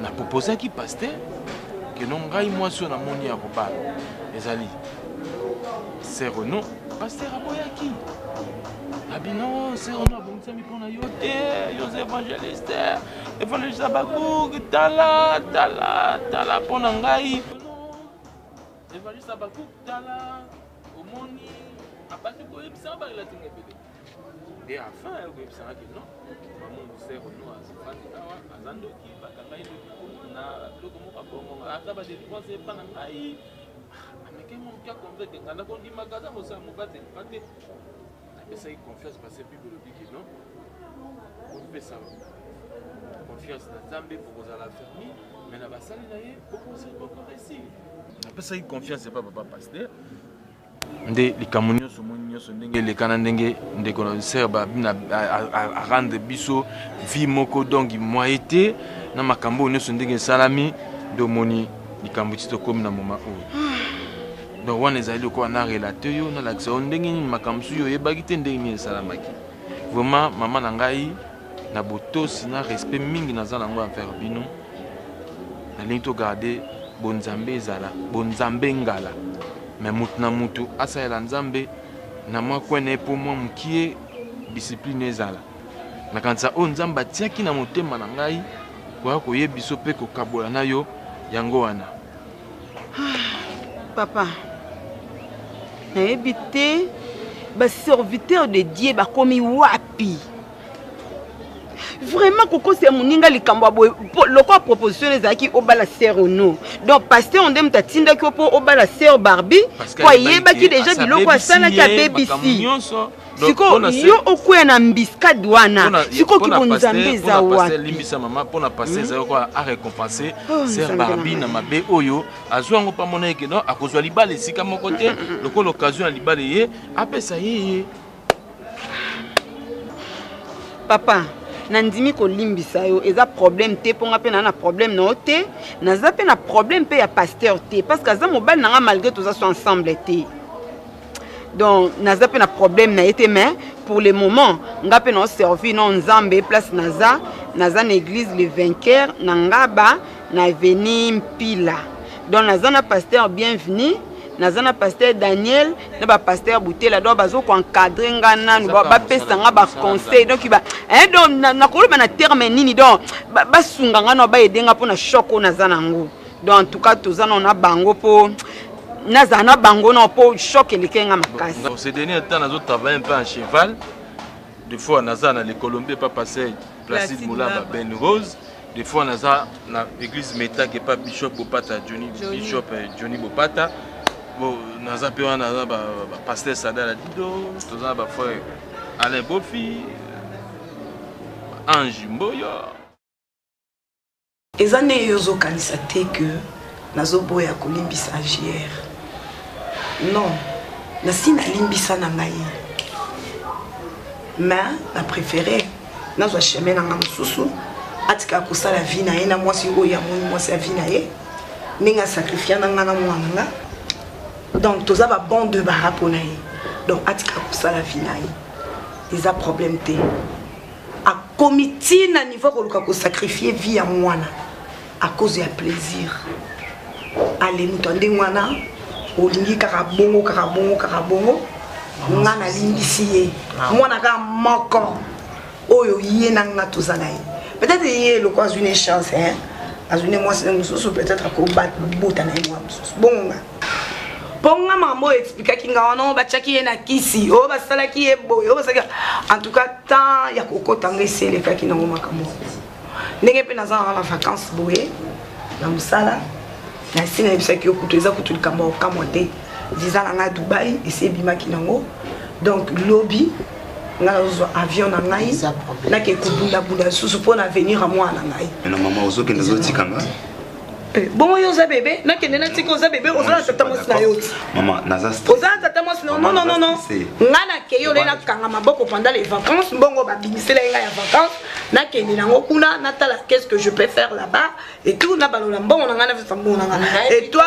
naproposaki paster keno ngai mwasi oyo namoni ya kobala ezali serono paster aboyaki abino serono abongisami mpona yo te yoza évangéliste bakuki tala mpona ngai evangeliste bakotala omoni abandi koyebisanga barelating ebele nde afin koyebisanga ke non mamundu sero no azofandi awa aza ndoki bakanga ye ndoki na biloko moko abongo ata badelivrance epa na ngai ameke mo moki aconvaincre nga nakondimaka aza mosala mokate pate napesaki confiance parce bible elobiki non kopesa confiance na nzambe po kozala fermi mais na basali na ye bokoresir napesaki confiance epa papa paster nde likambo nyonso moni nyonso ndenge elekana ndenge ndeko na ser babina arande biso vie moko donc moye te na makambo nyonso ndenge esalami nde omoni likambo ti tokomi na moma oyo donc wana ezali lokola na relate yo nalakisa yo ndenge nini makambo mosusu oyebaki te ndenge nini esalamaki vraiment mama na ngai na botosi na respect mingi naza nango envers bino nalingi togarde bonzambe ezala bonzambe ngala mais mutu na mutu asalela nzambe na mwa kwene po mwa mokie discipline ezala nakanisa oyo nzambe atiaki na motema na ngai koya koyebiso mpe kokabola na yo yango wana papa nayebi te baserviteur de Dieu bakomi wapi vraiment kokosi ya moninga likambo ya boye lokola proposition ezalaki obala ser ono donc pasteur onde moto atindaki yo mpo obala ser Barbie po ayebaki deja biloko asalaki abebisi siko yo okwea na mbiskade wana siko kibonzambe eza wapilimbisa mama mpona paster ezali koa arécompense ser Barbie na mabe oyo azwa yango pamona eke no akozwa libala esika moko te lokola occasion ya libala ye apesa ye papa nandimi kolimbisa yo eza problème te ponga pe na problème na te naza pe na problème pe ya pasteur te parce que aza mobali nanga malgré tout ça soit ensemble te donc naza pe na problème na été mais pour le moment nga pe na servi na nzambe place naza na église le vainqueur na ngaba na veni mpila donc naza na pasteur bienvenu naza na pasteur Daniel na ba pasteur Boutela donc bazo ko encadrer ngana ba pesa nga ba conseil donc ba donc na koloba na terme nini donc ba sunga ngana ba edenga pona choc naza nango donc en tout cas tozana na bango po naza na bango na po choc elikenga makasi ces derniers temps nazo travailler un peu en cheval des fois naza na le Colombie pas passer Placide Moulamba Ben Rose des fois naza na église Meta que pas Bishop Bopata Bishop Johnny Bopata bon naza pe wana naza ba pasteur Sadala Dido toza ba frère Alain Bofi Ange Mboyo ezane yozo kanisa te que nazo boya kolimbisa JR non nasi na limbisa na ngai mais na préféré nazo chemin na ngamususu atika kosala vie na ye na mwasi oyo ya mwasi ya vie na ye ninga sacrifier na ngana mwana donc tous ça va bon de baraponaï donc atika ça la finaï des a problème té à comité na niveau ko sacrifier vie à moi à cause du plaisir allez nous tendez mwana olingi karabongo ngana limbisi mwana ka moko oyo yena nga tozanaï peut-être yé le quoi une chance hein azune moi c'est peut-être à combattre botana moi bon ponga maman explique kinga wana bachaki ye na kisi o basala ki eboyo basaka en tout cas tant ya kokota ngesele kaki na makambo ndenge pe naza na vacances boye na musala na sina bisaki okutu eza kutu likambo okamwa te dizana na Dubai ese bimaki nango donc lobby nga zo avion na ngai na ke kubunda bunda susu pona venir à moi na ngai na mama ozoke ndazotikanga bon yo za bébé na kende na tiko za bébé ozala tata mwasi na yo maman naza ozala tata mwasi non nga na ke yo na kanga maboko pendant les vacances bongo ba bimisela nga ya vacances na kende nango kuna na tala qu'est-ce que je peux faire là-bas et tout na balola mbongo na nga na fambo na nga et toi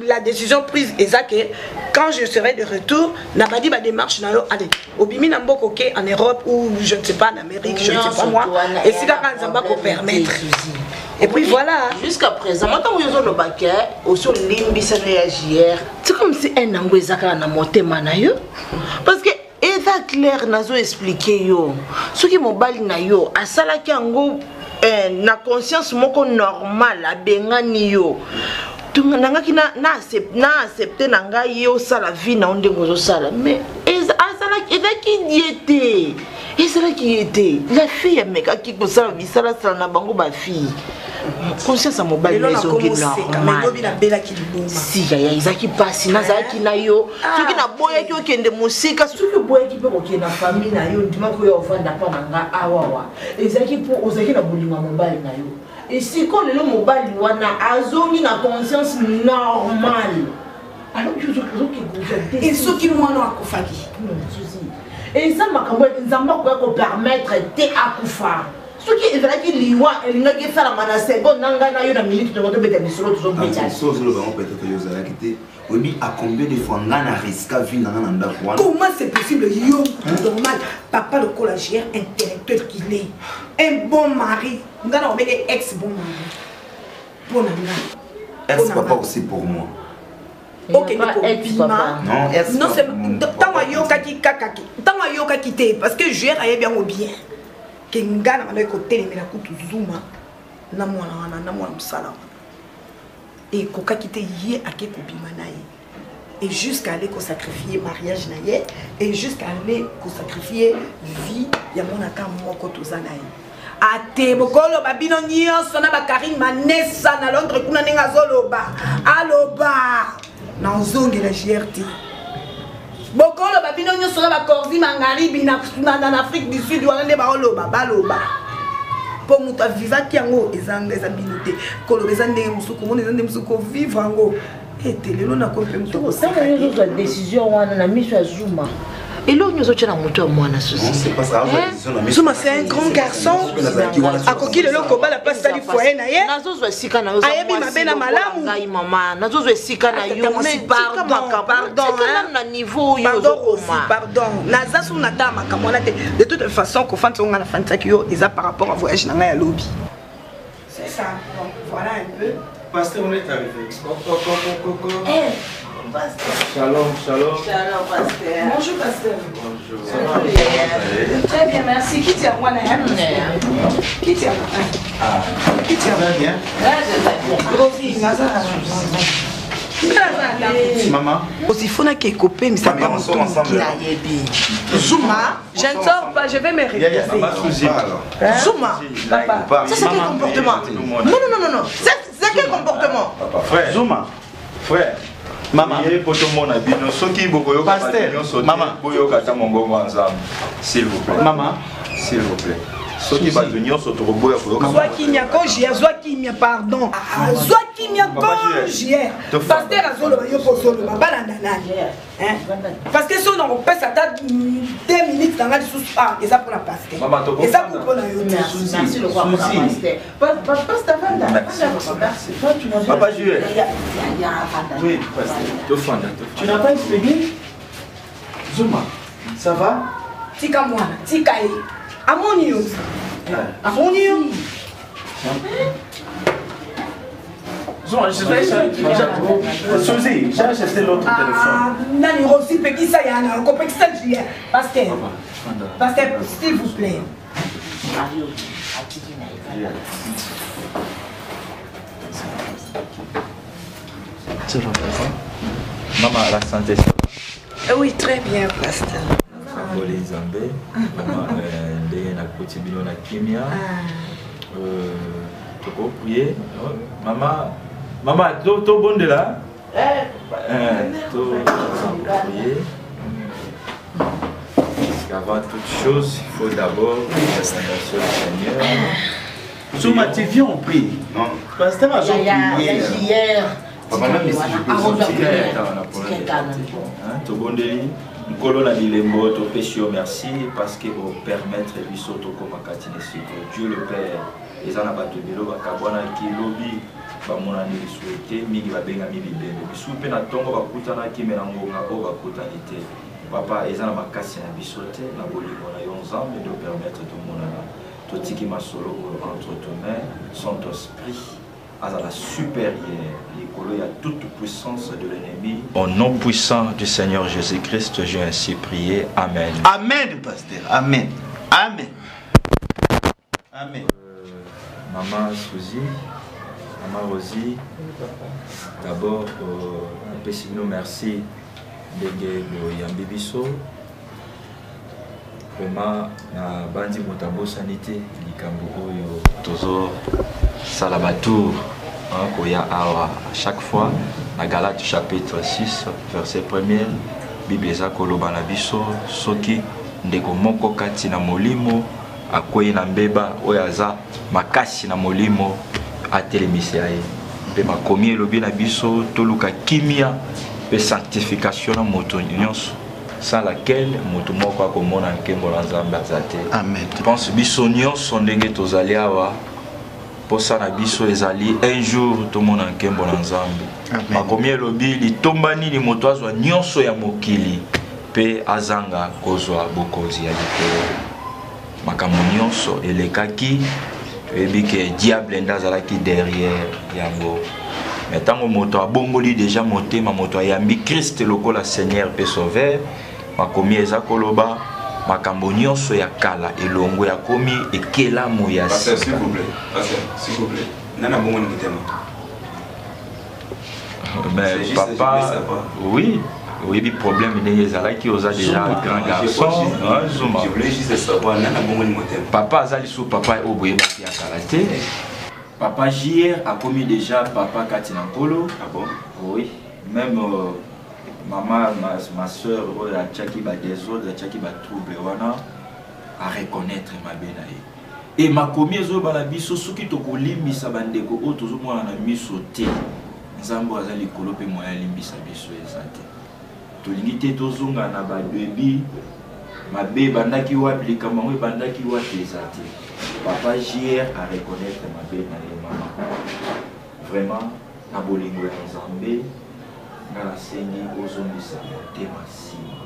la décision prise est que quand je serai de retour na badi ba démarche na yo allez obimi na mboko ke en Europe ou je ne sais pas en Amérique je ne sais pas moi et si ka nzamba ko permettre. Et puis voilà. Jusqu'à présent, maintenant où ils ont le baquet, au son limbisa na JR, c'est comme si un ango ezaka na monté manayo. Parce que eza clair nazo expliquer yo. Ce qui mobali na yo, asala ki ango na conscience moko normal abengani yo. nangaki na accepte na ngai yo sala vie na ndenge ozosala mais ezalaki diété ezalaki été la fille amekaki kosala bisala sala na bango bafille conscience ya mobali na ezongi normal si yaya ezalaki mpasi nazalaki na yo soki naboyaki okende mosika soki oboyaki mpe kokende na famille na yo ndimaki oyo ovanda mpa na nga awawa ezalaki mpo ozalaki na bolingo ya mobali na yo esiko lelo mobali wana azongi na conscience normale alors soki mwana akufaki eza makambo nzambe akoya kopermettre te akufa soki ezalaki liwa elingaki esalama na seconde na ngai na yo na minute tokotobeta misolo tozobetazalaki te oyebi à combien de fois ngai na risika vie na ngai na ndako wana comment c'est possible yo normal papa le collagien intellectuel qu'il est un bon mari ngai na obeke ex bon mari mpo na ngai ex papa aussi pour moi ok non c'est ntango ayokaki kakaki ntango ayokaki te parce que juer ayebi yango bien ke nga na bana kotelemela kutu zuma na mwana wana na mwana mosala wana ekokaki te ye ake kobima na ye et jusqu'à aller sacrifier mariage na ye et jusqu'à aller sacrifier vie ya monaka moko toza na ye ate bokolo babino nyonso na bakari manesa na Londres kuna ndenge azoloba aloba na ozongela GRT bokolo babino nyonso na bakorzi mangaribi na Afrique du Sud wana nde baoloba baloba po moto avivaki yango ezanga eza bino te koloba eza ndenge mosusu komona eza ndenge mosusu kovivre yango ete lelo nakomi mpe mosuku osanga nyonso décision wana na miso ya Zuma elo nyonso tia na moto ya mwana susi Zuma c'est un grand garçon akoki lelo kobala place tali foyer na ye nazozwa esika na yo ayebi mabe na malamu ngai mama nazozwa esika na yo mais pardon na niveau oyo pardon naza su na ta makambo wana te de toute façon kofanda onga na fandisaki yo eza par rapport à voyage na ngai ya lobi c'est ça donc voilà un peu Pasteur, on est arrivé. Shalom, shalom. Shalom, pasteur. Bonjour, pasteur. Bonjour. Ça va bien? Très bien, merci. Qui tient moi, Qui tient Qui tient bien? Maman. Aussi, faut qu'il copie, mais ça va Zuma, je ne sors pas, je vais me réveiller. Zuma, papa. Ça, c'est quel comportement? Non. C'est quel comportement? Frère. Zuma. Frère. Maman. S'il vous plaît. Maman. S'il vous plaît. Soki bato nyonso tokoboya koyoka. Soit kimia konjia, soit kimia pardon. Soit kimia konjia. Pasteur azolo yo posolo balanda nani. Parce que si on peut ça 2 minutes dans la sous et ça pour la pasteur. Maman to. Et ça pour la yo. Merci le roi pour la pasteur. Pasteur Vanda. Merci. Papa Jules. Oui, pasteur. Tu n'as pas expliqué? Zuma, ça va? Tika mwana, tika e. Amonio. Amonio. Zuma, je vais Suzy, j'ai acheté l'autre téléphone. Nani Rossi Pekisa Yana, Kopekisa Gia. Pasteur, s'il vous plaît. C'est bon, maman, la santé, ça va? Oui, très bien, pasteur. Boli Zambé, maman, ndenge na koti bino na kimia. Toko prier. Maman, to bonde là. To prier. Avant toute chose, il faut d'abord la salutation du Seigneur. Zuma, tu viens, on prie. Non. Pasteur a prié. Papa, même si je peux sortir. Nkolo na bilembo to pesio merci parce que vous permettre biso to koma katine siko Dieu le Père ezana bato belo bakabwana ki lobi ba mona ni souhaité mingi ba benga mi bibembe bisu pe na tongo bakutana ki melango nga o bakutanité papa ezana makasi na biso te na bolingo na yo nzambe de permettre to mona to tiki masolo entre tes mains Saint-Esprit à la supérieure, il y a toute puissance de l'ennemi. Au nom puissant du Seigneur Jésus-Christ, j'ai ainsi prié. Amen. Amen, pasteur. Amen. Amen. Maman Suzy, Maman Rosie, d'abord, merci de Yambi Bisso. Vraiment, na bandi motambo sanité, likambo oyo tozo salabatour, koya awa à chaque fois, na Galates chapitre 6, verset 1er, Bible eza koloba na biso, soki ndeko moko kati na molimo, akwei na mbeba oyo aza makasi na molimo, atelemisa ye. Mpe makomi elobi na biso, toluka kimia, pe sanctification na moto nyonso, sans laquelle moto moko akomona nkembo na Nzambe azate. Amen. Je pense biso nyonso ndenge tozali awa, posa na biso ezali un jour tomona nkembo na Nzambe. Makomi elobi litombani ni moto azwa nyonso ya mokili pe azanga kozwa bokonzi ya likolo. Makambo nyonso elekaki ebi ke diable ndazalaki derrière yango. Mais tant que moto abongoli déjà motema moto ayambi Christ lokola Seigneur pe Sauveur, makomi eza koloba makambo nyonso ya kala elongo ya komi ekelamu ya sika. S'il vous plaît. S'il vous plaît. Nana bongo ni kitema. Mais papa, oui. Oui, le problème est que vous avez déjà un grand garçon. Je voulais juste savoir, papa Azali sous papa est au bout de karaté. Papa JR a commis déjà papa Katina Polo. Ah bon? Oui. Même maman, ma soeur, a tchaki ba désordre, a tchaki ba trouble, à reconnaître ma benaï. Et ma commis zo balabiso souki toko limbisa bandeko o tozo mwana na miso te. Nzambo azali kolope moya limbisa biso ezate. Tolingi tozonga na ba debi mabe bandaki wapi likambo bandaki wapi ezate. Papa JR à reconnaître ma belle et maman. Vraiment na bolingo ya Nzambe ngala sengi ozongisa motema sima.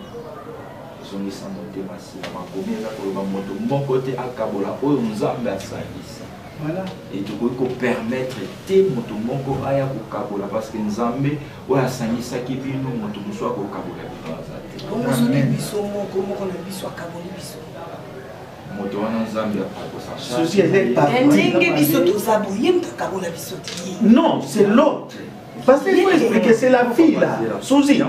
Ozongisa motema sima makomi eza koloba moto moko te akabola oyo Nzambe asalisa. Voilà. Et tu peux permettre te moto moko aya kokabola parce que Nzambe oyo asangisa kibino moto muso akokabola bino azate. Bongo biso moko moko na biso akaboli biso. Moto wana Nzambe akosa. Ceci est pas. Ndenge biso tozaboye mtakabola biso ti. Non, c'est l'autre. Parce qu'il faut expliquer, c'est la fille là. Suzy,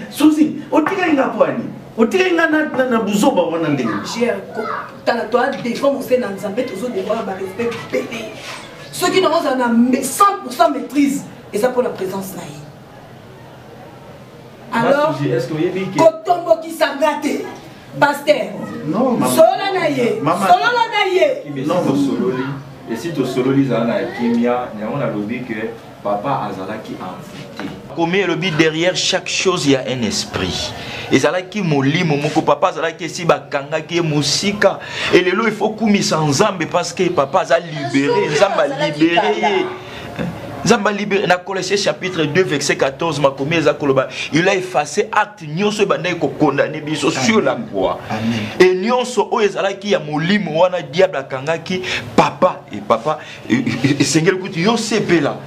Suzy, otika inga poani. Otika inga na buzoba wana ndenge. J'ai tala toi défend mon fait dans Nzambe tozo devoir ba respect pédé. Ceux qui n'ont pas 100% maîtrise et ça pour la présence là. Alors, est-ce que vous avez dit Kotombo qui s'engate pasteur. Non, maman. Sola naye. Sola naye. Non, sololi. Et si tu sololi zana kimia, on a lobby que papa azalaki envoûté. Comme le but derrière chaque chose il y a un esprit. Et zalaki molimo moko papa zalaki si bakanga ki musika. Et le lot il faut kumisa Nzambe parce que papa a libéré, Nzambe a libéré. Nzamba libéré na Colossiens chapitre 2 verset 14 makomi eza koloba il a effacé acte nyonso bandai ko condamner biso sur la croix. Et nyonso o ezalaki ya molimo wana diable akangaki papa et papa et sengel kuti yo sepela.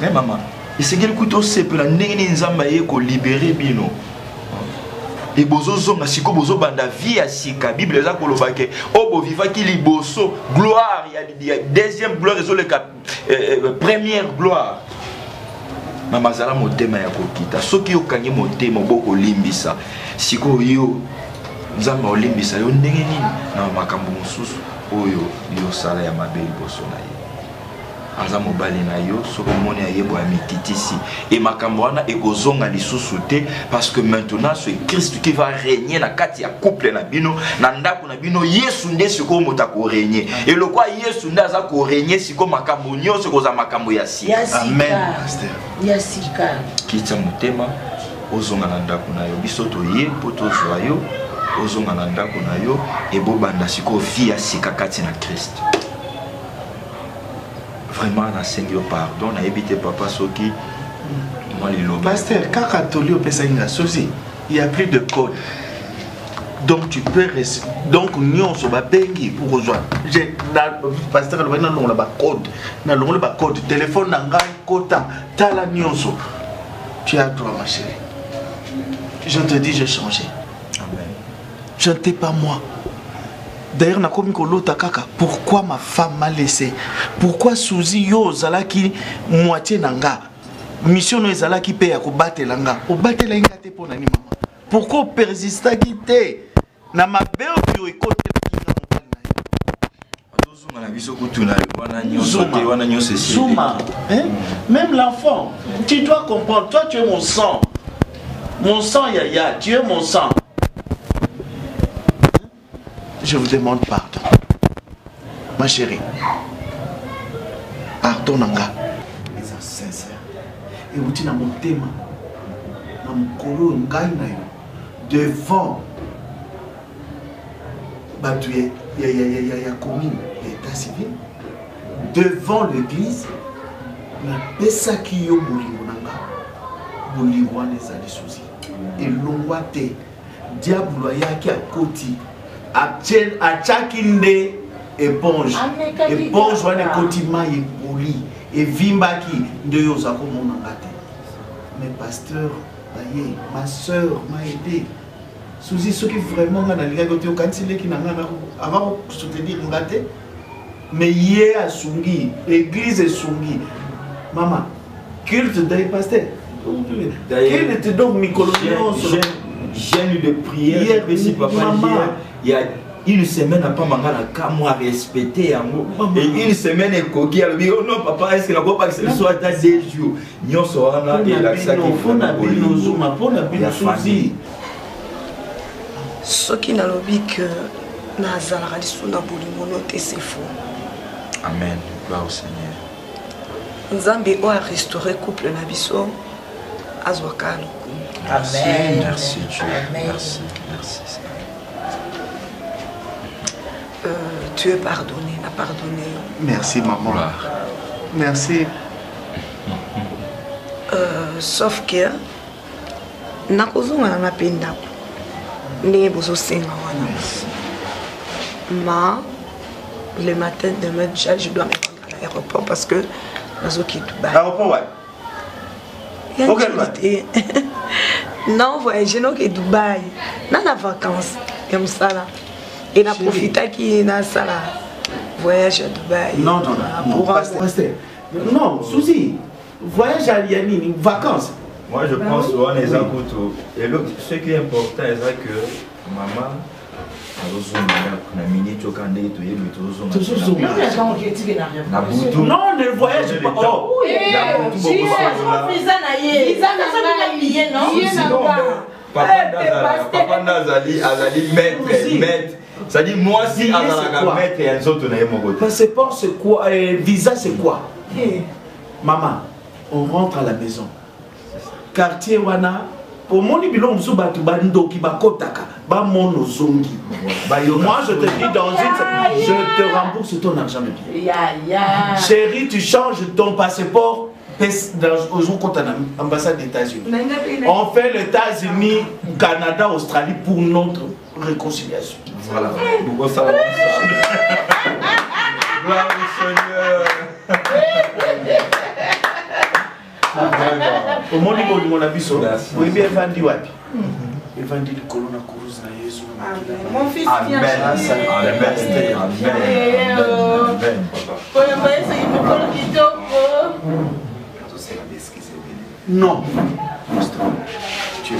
Eh maman, et sengel kuti yo sepela ndenge nzamba ye ko libérer bino. Et bozo zonga siko bozo banda vie ya sika Bible eza koloba ke obo vivaki liboso gloire ya deuxième gloire ezo le première gloire mama zala motema ya kokita soki okangi motema boko limbisa siko yo Nzamba olimbisa yo ndenge nini na makambo mosusu oyo yo sala ya mabe liboso na ye aza mobali na yo soko moni ayebo ya mititisi et makambo wana ekozonga lisusu te parce que maintenant c'est Christ qui va régner na kati ya couple na bino na ndako na bino Yesu nde siko moto ko régner et le quoi Yesu nde aza ko régner siko makambo nyonso koza makambo ya si. Amen. Yasika. Kitsa motema ozonga na ndako na yo biso to ye poto zwa yo ozonga na ndako na yo et bobanda siko vie ya sika kati na Christ. Vraiment, na Seigneur pardon, na évité papa soki. Pasteur, quand Catholique au Pessaïna, Suzy, il n'y a plus de code. Donc tu peux rester. Donc nous sommes bengi pour rejoindre. J'ai pasteur le non le code. Na le code téléphone nanga kota tala nyonso. Tu as droit ma chérie. Je te dis j'ai changé. Amen. Je ne t'ai pas moi. D'ailleurs, nakomi kolota kaka. Pourquoi ma femme m'a laissé? Pourquoi Suzy yo zalaki moitié nanga? Mission no zalaki pe ya ko batela nga. O batela nga te pona ni mama. Pourquoi persista ki te? Na mabe yo ekote Zuma, hein? Même l'enfant, tu dois comprendre, toi tu es mon sang. Mon sang, Yaya, tu es mon sang. Je vous demande pardon. Ma chérie. Pardon, Nanga. Mais c'est sincère. Et vous dites dans mon thème, dans mon colo, devant. Bah, tu es, il y a commune, l'état civil. Devant l'église, la pesa qui yo bolingo nanga. Bolingo wana ezali Suzy. Et longwa te. Diable yaki a koti. A chakinde éponge. Éponge wana koti mai boli. Et vimbaki de yo zako monanga te. Mais pasteur, baye, ma soeur m'a aidé. Suzy, ce qui vraiment a nalika côté au kantilé qui n'a avant soutenir ngate. Mais hier à Sungi, église et Sungi. Maman, culte d'ailleurs pasteur. Quel était donc Micolonion? J'ai eu de prière. Hier, il y a une semaine, pas mangala moi respecter et une semaine et coquille. Elle dit oh non papa, est-ce que la papa que ce soit dans 2 jours? Nous sommes là et la ça qui faut na bino zuma pour na bino Suzy. Ce qui n'a l'objet que Nazala Radisuna Boulimono c'est faux. Amen. Gloire au Seigneur. Nzambe a restauré couple Nabiso Azwakalo. Amen. Merci Dieu. Merci. Merci. Tu es pardonné, n'a pardonné. Merci maman. Merci. Sauf que nakozonga na penda. Ndenge bozo senga wana. Ma le matin demain déjà je dois me rendre à l'aéroport parce que nazoki Dubaï. L'aéroport ouais. OK. Non, voyage non que Dubaï. Na vacances et msala. Et na profita qui na sala voyage à Dubaï. Non. Pasteur. Non, Suzy. Voyage à Liani, vacances. Moi je pense qu'on est en couteau. Et ce qui est important c'est que maman non, ne voyage pas. Oh, papa Nazali, maître. Ça dit moi si maître et elles autres n'aiment mon côté. Passeport c'est quoi? Visa c'est quoi? Maman, on rentre à la maison. Quartier wana. Au monde bilon mso batu bando ki bakotaka ba mono zongi. Moi je te dis dans une je te rembourse ton argent de billet. Chérie, tu changes ton passeport dans l'ambassade des États-Unis. On fait les États-Unis, Canada, Australie pour notre réconciliation. Voilà. Pourquoi ça va? Gloire au Seigneur. Au monde où mon abisso, vous avez bien vendu wapi? Et vendu le colonne à Kourouz na Jésus. Mon fils vient chercher. Non. Tu es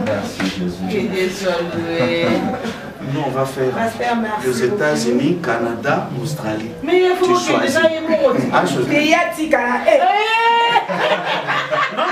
merci Jésus. Nous on va faire aux États-Unis, Canada, Australie. Mais il faut que déjà y ait mon Non,